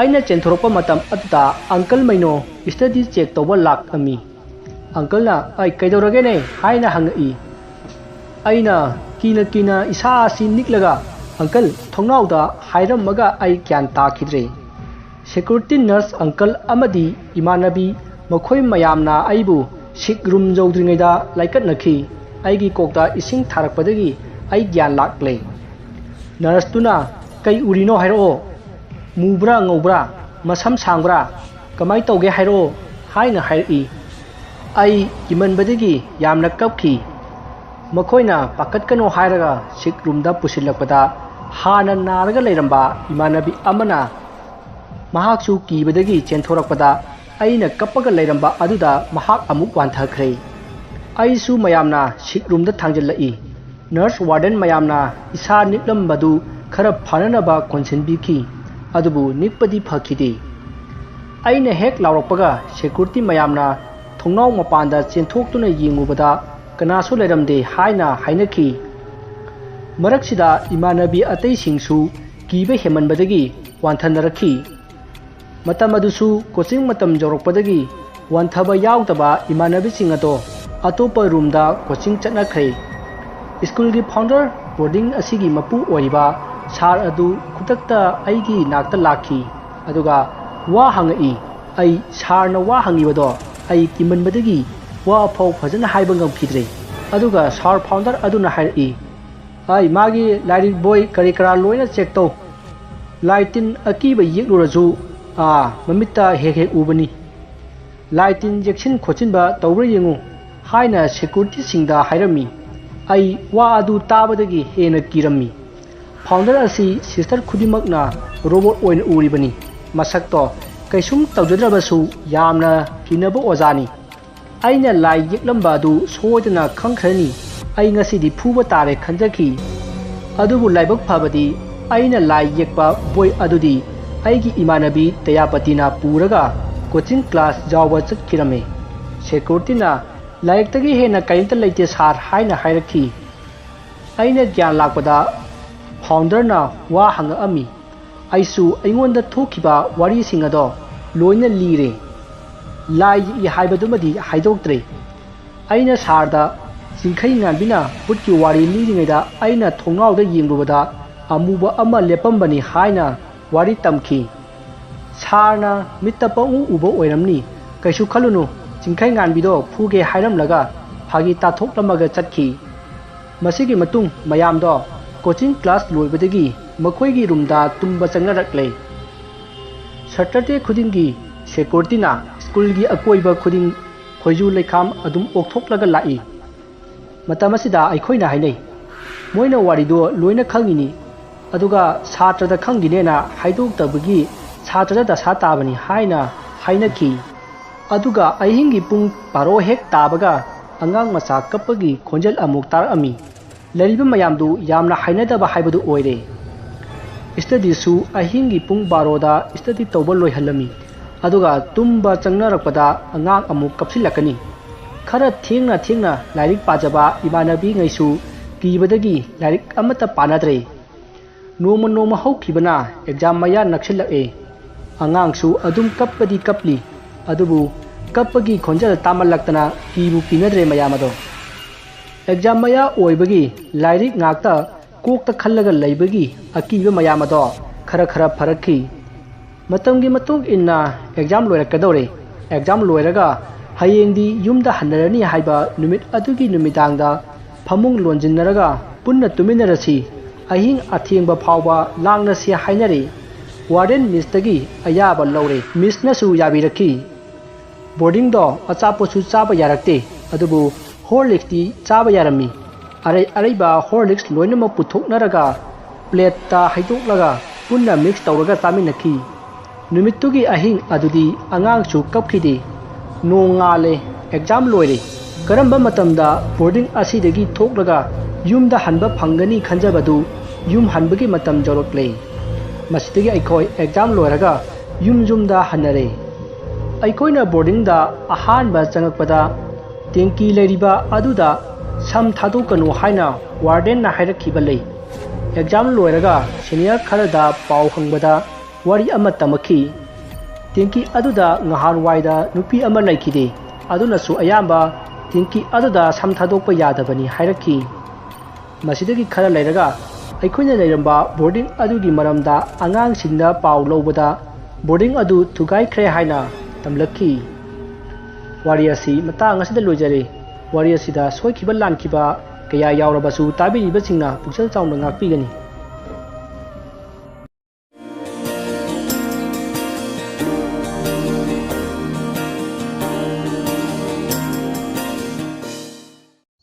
ꯑꯩꯅ ꯆꯦꯟꯊꯣꯔꯛꯄ ꯃꯇꯝ ꯑꯗꯨꯗ ꯑꯪꯀꯜ ꯃꯩꯅꯣ ꯁ꯭ꯇꯗꯤ ꯆꯦꯛ ꯇꯧꯕ ꯂꯥꯛꯑꯝꯃꯤ꯫ ꯑꯪꯀꯜꯅ "ꯑꯩ ꯀꯩꯗꯧꯔꯒꯦꯅꯦ" ꯍꯥꯏꯅ ꯍꯪꯉꯛꯏ꯫ ꯑꯩꯅ ꯀꯤꯅ ꯀꯤꯅ ꯏꯁꯥ ꯑꯁꯤ ꯅꯤꯛꯂꯒ "ꯑꯪꯀꯜ" ꯊꯣꯡꯅꯥꯎꯗ ꯍꯥꯏꯔꯝꯃꯒ ꯑꯩ ꯒ꯭ꯌꯥꯟ ꯇꯥꯈꯤꯗ꯭ꯔꯦ꯫ ꯁꯦꯀ꯭ꯌꯨꯔꯤꯇꯤ ꯅꯔꯁ ꯑꯪꯀꯜ ꯑꯃꯗꯤ ꯏꯃꯥꯟꯅꯕꯤ ꯃꯈꯣꯏ ꯃꯌꯥꯝꯅ ꯑꯩꯕꯨ ꯁꯤꯛ ꯔꯨꯝ ꯌꯧꯗ꯭ꯔꯤꯉꯩꯗ ꯂꯥꯏꯀꯠꯅꯈꯤ꯫ ꯑꯩꯒꯤ ꯀꯣꯛꯇ ꯏꯁꯤꯡ ꯊꯥꯔꯛꯄꯗꯒꯤ ꯑꯩ ꯒ꯭ꯌꯥꯟ ꯂꯥꯛꯂꯦ꯫ ꯅꯔꯁꯇꯨꯅ "ꯀꯩ ꯎꯔꯤꯅꯣ ꯍꯥꯏꯔꯛꯑꯣ, ꯃꯨꯕ꯭ꯔꯥ ꯉꯧꯕ꯭ꯔꯥ, ꯃꯁꯝ ꯁꯥꯡꯕ꯭ꯔꯥ, ꯀꯃꯥꯏ ꯇꯧꯒꯦ ꯍꯥꯏꯔꯛꯑꯣ" ꯍꯥꯏꯅ ꯍꯥꯏꯔꯛꯏ꯫ ꯑꯩ ꯀꯤꯃꯟꯕꯗꯒꯤ ꯌꯥꯝꯅ ꯀꯞꯈꯤ꯫ ꯃꯈꯣꯏꯅ ꯄꯥꯈꯠꯀꯅꯣ ꯍꯥꯏꯔꯒ ꯁꯤꯛ ꯔꯨꯝꯗ ꯄꯨꯁꯤꯜꯂꯛꯄꯗ ꯍꯥꯟꯅ ꯅꯥꯔꯒ ꯂꯩꯔꯝꯕ ꯏꯃꯥꯟꯅꯕꯤ ꯑꯃꯅ ꯃꯍꯥꯛꯁꯨ ꯀꯤꯕꯗꯒꯤ ꯆꯦꯟꯊꯣꯔꯛꯄꯗ ꯑꯩꯅ ꯀꯞꯄꯒ ꯂꯩꯔꯝꯕ ꯑꯗꯨꯗ ꯃꯍꯥꯛ ꯑꯃꯨꯛ ꯋꯥꯟꯊꯈ꯭ꯔꯦ꯫ ꯑꯩꯁꯨ ꯃꯌꯥꯝꯅ ꯁꯤꯛ ꯔꯨꯝꯗ ꯊꯥꯡꯖꯤꯜꯂꯛꯏ꯫ ꯅꯔꯁ ꯋꯥꯔꯗꯦꯟ ꯃꯌꯥꯝꯅ ꯏꯁꯥ ꯅꯤꯛꯂꯝꯕꯗꯨ ꯈꯔ ꯐꯅꯅꯕ ꯀꯣꯟꯁꯤꯟꯕꯤꯈꯤ꯫ ꯑꯗꯨꯕꯨ ꯅꯤꯛꯄꯗꯤ ꯐꯈꯤꯗꯦ꯫ ꯑꯩꯅ ꯍꯦꯛ ꯂꯥꯎꯔꯛꯄꯒ ꯁꯦꯀ꯭ꯌꯨꯔꯤꯇꯤ ꯃꯌꯥꯝꯅ ꯊꯣꯡꯅꯥꯎ ꯃꯄꯥꯟꯗ ꯆꯦꯟꯊꯣꯛꯇꯨꯅ ꯌꯦꯡꯉꯨꯕꯗ ꯀꯅꯥꯁꯨ ꯂꯩꯔꯝꯗꯦ ꯍꯥꯏꯅ ꯍꯥꯏꯅꯈꯤ꯫ ꯃꯔꯛꯁꯤꯗ ꯏꯃꯥꯟꯅꯕꯤ ꯑꯇꯩꯁꯤꯡꯁꯨ ꯀꯤꯕ ꯍꯦꯟꯃꯟꯕꯗꯒꯤ ꯋꯥꯟꯊꯅꯔꯛꯈꯤ꯫ ꯃꯇꯝ ꯑꯗꯨꯁꯨ ꯀꯣꯆꯤꯡ ꯃꯇꯝ ꯌꯧꯔꯛꯄꯗꯒꯤ ꯋꯥꯟꯊꯕ ꯌꯥꯎꯗꯕ ꯏꯃꯥꯟꯅꯕꯤꯁꯤꯡ ꯑꯗꯣ ꯑꯇꯣꯞꯄ ꯔꯨꯝꯗ ꯀꯣꯆꯤꯡ ꯆꯠꯅꯈ꯭ꯔꯦ꯫ ꯁ꯭ꯀꯨꯜꯒꯤ ꯐꯥꯎꯟꯗꯔ ꯕꯣꯔꯗꯤꯡ ꯑꯁꯤꯒꯤ ꯃꯄꯨ ꯑꯣꯏꯔꯤꯕ ꯁꯥꯔ ꯑꯗꯨ ꯈꯨꯗꯛꯇ ꯑꯩꯒꯤ ꯅꯥꯛꯇ ꯂꯥꯛꯈꯤ꯫ ꯑꯗꯨꯒ ꯋꯥ ꯍꯪꯉꯛꯏ꯫ ꯑꯩ ꯁꯥꯔꯅ ꯋꯥ ꯍꯪꯉꯤꯕꯗꯣ ꯑꯩ ꯀꯤꯃꯟꯕꯗꯒꯤ ꯋꯥ ꯐꯥꯎ ꯐꯖꯅ ꯍꯥꯏꯕ ꯉꯝꯈꯤꯗ꯭ꯔꯦ꯫ ꯑꯗꯨꯒ ꯁꯥꯔ ꯐꯥꯎꯟꯗꯔ ꯑꯗꯨꯅ ꯍꯥꯏꯔꯛꯏ, "ꯃꯥꯒꯤ ꯂꯥꯏꯔꯤꯛ ꯕꯣꯏ ꯀꯔꯤ ꯀꯔꯥ ꯂꯣꯏꯅ ꯆꯦꯛ ꯇꯧ꯫ ꯂꯥꯏ ꯇꯤꯟ ꯑꯀꯤꯕ ꯌꯦꯛꯂꯨꯔꯁꯨ ꯃꯃꯤꯠꯇ ꯍꯦꯛ ꯍꯦꯛ ꯎꯕꯅꯤ꯫ ꯂꯥꯏ ꯇꯤꯟ ꯌꯦꯛꯁꯤꯟ ꯈꯣꯠꯆꯤꯟꯕ ꯇꯧꯕ꯭ꯔꯥ ꯌꯦꯡꯉꯨ" ꯍꯥꯏꯅ ꯁꯦꯀ꯭ꯌꯨꯔꯤꯇꯤꯁꯤꯡꯗ ꯍꯥꯏꯔꯝꯃꯤ꯫ ꯑꯩ ꯋꯥ ꯑꯗꯨ ꯇꯥꯕꯗꯒꯤ ꯍꯦꯟꯅ ꯀꯤꯔꯝꯃꯤ꯫ ꯐꯥꯎꯟꯗꯔ ꯑꯁꯤ ꯁꯤꯁꯇꯔ ꯈꯨꯗꯤꯡꯃꯛꯅ ꯔꯣꯕꯣꯠ ꯑꯣꯏꯅ ꯎꯔꯤꯕꯅꯤ꯫ ꯃꯁꯛꯇꯣ ꯀꯩꯁꯨꯝ ꯇꯧꯖꯗ꯭ꯔꯕꯁꯨ ꯌꯥꯝꯅ ꯀꯤꯅꯕ ꯑꯣꯖꯥꯅꯤ꯫ ꯑꯩꯅ ꯂꯥꯏ ꯌꯦꯛꯂꯝꯕ ꯑꯗꯨ ꯁꯣꯏꯗꯅ ꯈꯪꯈ꯭ꯔꯅꯤ꯫ ꯑꯩ ꯉꯁꯤꯗꯤ ꯐꯨꯕ ꯇꯥꯔꯦ ꯈꯟꯖꯈꯤ꯫ ꯑꯗꯨꯕꯨ ꯂꯥꯏꯕꯛ ꯐꯕꯗꯤ ꯑꯩꯅ ꯂꯥꯏ ꯌꯦꯛꯄ ꯕꯣꯏ ꯑꯗꯨꯗꯤ ꯑꯩꯒꯤ ꯏꯃꯥꯟꯅꯕꯤ ꯗꯌꯥꯄꯇꯤꯅ ꯄꯨꯔꯒ ꯀꯣꯆꯤꯡ ꯀ꯭ꯂꯥꯁ ꯌꯥꯎꯕ ꯆꯠꯈꯤꯔꯝꯃꯦ꯫ ꯁꯦꯀ꯭ꯌꯨꯔꯤꯇꯤꯅ ꯂꯥꯏꯔꯤꯛꯇꯒꯤ ꯍꯦꯟꯅ ꯀꯔꯤꯝꯇ ꯂꯩꯇꯦ ꯁꯥꯔ ꯍꯥꯏꯅ ꯍꯥꯏꯔꯛꯈꯤ꯫ ꯑꯩꯅ ꯒ꯭ꯌꯥꯟ ꯂꯥꯛꯄꯗ ꯐꯥꯎꯟꯗꯔꯅ ꯋꯥ ꯍꯪꯉꯛꯑꯝꯃꯤ꯫ ꯑꯩꯁꯨ ꯑꯩꯉꯣꯟꯗ ꯊꯣꯛꯈꯤꯕ ꯋꯥꯔꯤꯁꯤꯡ ꯑꯗꯣ ꯂꯣꯏꯅ ꯂꯤꯔꯦ꯫ ꯂꯥꯏ ꯌꯦꯛꯏ ꯍꯥꯏꯕꯗꯨꯃꯗꯤ ꯍꯥꯏꯗꯣꯛꯇ꯭ꯔꯦ꯫ ꯑꯩꯅ ꯁꯥꯔꯗ ꯆꯤꯡꯈꯩ ꯉꯥꯟꯕꯤꯅ ꯕꯨꯠꯀꯤ ꯋꯥꯔꯤ ꯂꯤꯔꯤꯉꯩꯗ ꯑꯩꯅ ꯊꯣꯡꯅꯥꯎꯗ ꯌꯦꯡꯂꯨꯕꯗ ꯑꯃꯨꯕ ꯑꯃ ꯂꯦꯞꯄꯝꯕꯅꯤ ꯍꯥꯏꯅ ꯋꯥꯔꯤ ꯇꯝꯈꯤ꯫ ꯁꯥꯔꯅ ꯃꯤꯠꯇ ꯄꯪꯎ ꯎꯕ ꯑꯣꯏꯔꯝꯅꯤ, ꯀꯩꯁꯨ ꯈꯜꯂꯨꯅꯨ, ꯆꯤꯡꯈꯩ ꯉꯥꯟꯕꯤꯗꯣ ꯐꯨꯒꯦ ꯍꯥꯏꯔꯝꯂꯒ ꯐꯥꯒꯤ ꯇꯥꯊꯣꯛꯂꯝꯃꯒ ꯆꯠꯈꯤ꯫ ꯃꯁꯤꯒꯤ ꯃꯇꯨꯡ ꯃꯌꯥꯝꯗꯣ ꯀꯣꯆꯤꯡ ꯀ꯭ꯂꯥꯁ ꯂꯣꯏꯕꯗꯒꯤ ꯃꯈꯣꯏꯒꯤ ꯔꯨꯝꯗ ꯇꯨꯝꯕ ꯆꯪꯅꯔꯛꯂꯦ꯫ ꯁꯇꯔꯗꯦ ꯈꯨꯗꯤꯡꯒꯤ ꯁꯦꯀ꯭ꯌꯨꯔꯤꯇꯤꯅ ꯁ꯭ꯀꯨꯜꯒꯤ ꯑꯀꯣꯏꯕ ꯈꯨꯗꯤꯡ ꯈꯣꯏꯖꯨ ꯂꯩꯈꯥꯝ ꯑꯗꯨꯝ ꯑꯣꯛꯊꯣꯛꯂꯒ ꯂꯥꯛꯏ꯫ ꯃꯇꯝ ꯑꯁꯤꯗ ꯑꯩꯈꯣꯏꯅ ꯍꯥꯏꯅꯩ, ꯃꯣꯏꯅ ꯋꯥꯔꯤꯗꯣ ꯂꯣꯏꯅ ꯈꯪꯉꯤꯅꯤ, ꯑꯗꯨꯒ ꯁꯥꯇ꯭ꯔꯗ ꯈꯪꯈꯤꯅꯦꯅ ꯍꯥꯏꯗꯣꯛꯇꯕꯒꯤ ꯁꯥꯇ꯭ꯔꯗ ꯗꯁꯥ ꯇꯥꯕꯅꯤ ꯍꯥꯏꯅ ꯍꯥꯏꯅꯈꯤ꯫ ꯑꯗꯨꯒ ꯑꯍꯤꯡꯒꯤ ꯄꯨꯡ 12 ꯍꯦꯛ ꯇꯥꯕꯒ ꯑꯉꯥꯡ ꯃꯆꯥ ꯀꯞꯄꯒꯤ ꯈꯣꯟꯖꯦꯜ ꯑꯃꯨꯛ ꯇꯥꯔꯛꯑꯝꯃꯤ꯫ ꯂꯩꯔꯤꯕ ꯃꯌꯥꯝꯗꯨ ꯌꯥꯝꯅ ꯍꯩꯅꯗꯕ ꯍꯥꯏꯕꯗꯨ ꯑꯣꯏꯔꯦ꯫ ꯁ꯭ꯇꯗꯤꯁꯨ ꯑꯍꯤꯡꯒꯤ ꯄꯨꯡ 12ꯗ ꯁ꯭ꯇꯗꯤ ꯇꯧꯕ ꯂꯣꯏꯍꯜꯂꯝꯃꯤ, ꯑꯗꯨꯒ ꯇꯨꯝꯕ ꯆꯪꯅꯔꯛꯄꯗ ꯑꯉꯥꯡ ꯑꯃꯨꯛ ꯀꯞꯁꯤꯜꯂꯛꯀꯅꯤ꯫ ꯈꯔ ꯊꯦꯡꯅ ꯂꯥꯏꯔꯤꯛ ꯄꯥꯖꯕ ꯏꯃꯥꯟꯅꯕꯤꯉꯩꯁꯨ ꯀꯤꯕꯗꯒꯤ ꯂꯥꯏꯔꯤꯛ ꯑꯃꯠꯇ ꯄꯥꯅꯗ꯭ꯔꯦ꯫ ꯅꯣꯡꯃ ꯍꯧꯈꯤꯕꯅ ꯑꯦꯛꯖꯥꯝ ꯃꯌꯥ ꯅꯛꯁꯤꯜꯂꯛꯑꯦ꯫ ꯑꯉꯥꯡꯁꯨ ꯑꯗꯨꯝ ꯀꯞꯄꯗꯤ ꯀꯞꯂꯤ, ꯑꯗꯨꯕꯨ ꯀꯞꯄꯒꯤ ꯈꯣꯟꯖꯦꯜ ꯇꯥꯃꯜꯂꯛꯇꯅ ꯀꯤꯕꯨ ꯀꯤꯅꯗ꯭ꯔꯦ ꯃꯌꯥꯝ ꯑꯗꯣ꯫ ꯑꯦꯛꯖꯥꯝ ꯃꯌꯥ ꯑꯣꯏꯕꯒꯤ ꯂꯥꯏꯔꯤꯛ ꯉꯥꯛꯇ ꯀꯣꯛꯇ ꯈꯜꯂꯒ ꯂꯩꯕꯒꯤ ꯑꯀꯤꯕ ꯃꯌꯥꯝ ꯑꯗꯣ ꯈꯔ ꯐꯔꯛꯈꯤ꯫ ꯃꯇꯝꯒꯤ ꯃꯇꯨꯡ ꯏꯟꯅ ꯑꯦꯛꯖꯥꯝ ꯂꯣꯏꯔꯛꯀꯗꯧꯔꯦ꯫ ꯑꯦꯛꯖꯥꯝ ꯂꯣꯏꯔꯒ ꯍꯌꯦꯡꯗꯤ ꯌꯨꯝꯗ ꯍꯟꯅꯔꯅꯤ ꯍꯥꯏꯕ ꯅꯨꯃꯤꯠ ꯑꯗꯨꯒꯤ ꯅꯨꯃꯤꯗꯥꯡꯗ ꯐꯃꯨꯡ ꯂꯣꯟꯖꯤꯟꯅꯔꯒ ꯄꯨꯟꯅ ꯇꯨꯃꯤꯟꯅꯔꯁꯤ, ꯑꯍꯤꯡ ꯑꯊꯦꯡꯕ ꯐꯥꯎꯕ ꯂꯥꯡꯅꯁꯤ ꯍꯥꯏꯅꯔꯦ꯫ ꯋꯥꯔꯗꯦꯟ ꯃꯤꯁꯇꯒꯤ ꯑꯌꯥꯕ ꯂꯧꯔꯦ꯫ ꯃꯤꯁꯅꯁꯨ ꯌꯥꯕꯤꯔꯛꯈꯤ꯫ ꯕꯣꯔꯗꯤꯡꯗꯣ ꯑꯆꯥꯄꯣꯠꯁꯨ ꯆꯥꯕ ꯌꯥꯔꯛꯇꯦ, ꯑꯗꯨꯕꯨ ꯍꯣꯔꯂꯤꯛꯁꯇꯤ ꯆꯥꯕ ꯌꯥꯔꯝꯃꯤ꯫ ꯑꯔꯩꯕ ꯍꯣꯔꯂꯤꯛꯁ ꯂꯣꯏꯅꯃꯛ ꯄꯨꯊꯣꯛꯅꯔꯒ ꯄ꯭ꯂꯦꯠꯇ ꯍꯩꯗꯣꯛꯂꯒ ꯄꯨꯟꯅ ꯃꯤꯛꯁ ꯇꯧꯔꯒ ꯆꯥꯃꯤꯟꯅꯈꯤ꯫ ꯅꯨꯃꯤꯠꯇꯨꯒꯤ ꯑꯍꯤꯡ ꯑꯗꯨꯗꯤ ꯑꯉꯥꯡꯁꯨ ꯀꯞꯈꯤꯗꯦ꯫ ꯅꯣꯡ ꯉꯥꯜꯂꯦ, ꯑꯦꯛꯖꯥꯝ ꯂꯣꯏꯔꯦ꯫ ꯀꯔꯝꯕ ꯃꯇꯝꯗ ꯕꯣꯔꯗꯤꯡ ꯑꯁꯤꯗꯒꯤ ꯊꯣꯛꯂꯒ ꯌꯨꯝꯗ ꯍꯟꯕ ꯐꯪꯒꯅꯤ ꯈꯟꯖꯕꯗꯨ ꯌꯨꯝ ꯍꯟꯕꯒꯤ ꯃꯇꯝ ꯌꯧꯔꯛꯂꯦ꯫ ꯃꯁꯤꯗꯒꯤ ꯑꯩꯈꯣꯏ ꯑꯦꯛꯖꯥꯝ ꯂꯣꯏꯔꯒ ꯌꯨꯝꯗ ꯍꯟꯅꯔꯦ꯫ ꯑꯩꯈꯣꯏꯅ ꯕꯣꯔꯗꯤꯡꯗ ꯑꯍꯥꯟꯕ ꯆꯪꯉꯛꯄꯗ ꯇꯦꯡꯀꯤ ꯂꯩꯔꯤꯕ ꯑꯗꯨꯗ ꯁꯝ ꯊꯥꯗꯣꯛꯀꯅꯨ ꯍꯥꯏꯅ ꯋꯥꯔꯗꯦꯟꯅ ꯍꯥꯏꯔꯛꯈꯤꯕ ꯂꯩ꯫ ꯑꯦꯛꯖꯥꯝ ꯂꯣꯏꯔꯒ ꯁꯦꯅꯤꯌꯔ ꯈꯔꯗ ꯄꯥꯎ ꯍꯪꯕꯗ ꯋꯥꯔꯤ ꯑꯃ ꯇꯝꯃꯛꯈꯤ꯫ ꯇꯦꯡꯀꯤ ꯑꯗꯨꯗ ꯅꯍꯥꯟꯋꯥꯏꯗ ꯅꯨꯄꯤ ꯑꯃ ꯂꯩꯈꯤꯗꯦ, ꯑꯗꯨꯅꯁꯨ ꯑꯌꯥꯝꯕ ꯇꯦꯡꯀꯤ ꯑꯗꯨꯗ ꯁꯝ ꯊꯥꯗꯣꯛꯄ ꯌꯥꯗꯕꯅꯤ ꯍꯥꯏꯔꯛꯈꯤ꯫ ꯃꯁꯤꯗꯒꯤ ꯈꯔ ꯂꯩꯔꯒ ꯑꯩꯈꯣꯏꯅ ꯂꯩꯔꯝꯕ ꯕꯣꯔꯗꯤꯡ ꯑꯗꯨꯒꯤ ꯃꯔꯝꯗ ꯑꯉꯥꯡꯁꯤꯡꯗ パꯎ ꯂꯧꯕꯗ ꯕꯣꯔꯗꯤꯡ ꯑꯗꯨ ꯊꯨꯒꯥꯏꯈ꯭ꯔꯦ ꯍꯥꯏꯅ ꯇꯝꯂꯛꯈꯤ꯫ ꯋꯥꯔꯤ ꯑꯁꯤ ꯃꯇꯥꯡ ꯑꯁꯤꯗ ꯂꯣꯏꯖꯔꯦ꯫ ꯋꯥꯔꯤ ꯑꯁꯤꯗ ꯁꯣꯏꯈꯤꯕ ꯂꯥꯟꯈꯤꯕ ꯀꯌꯥ ꯌꯥꯎꯔꯕꯁꯨ ꯇꯥꯕꯤꯔꯤꯕꯁꯤꯡꯅ ꯄꯨꯛꯆꯦꯜ ꯆꯥꯎꯅ ꯉꯥꯛꯄꯤꯒꯅꯤ꯫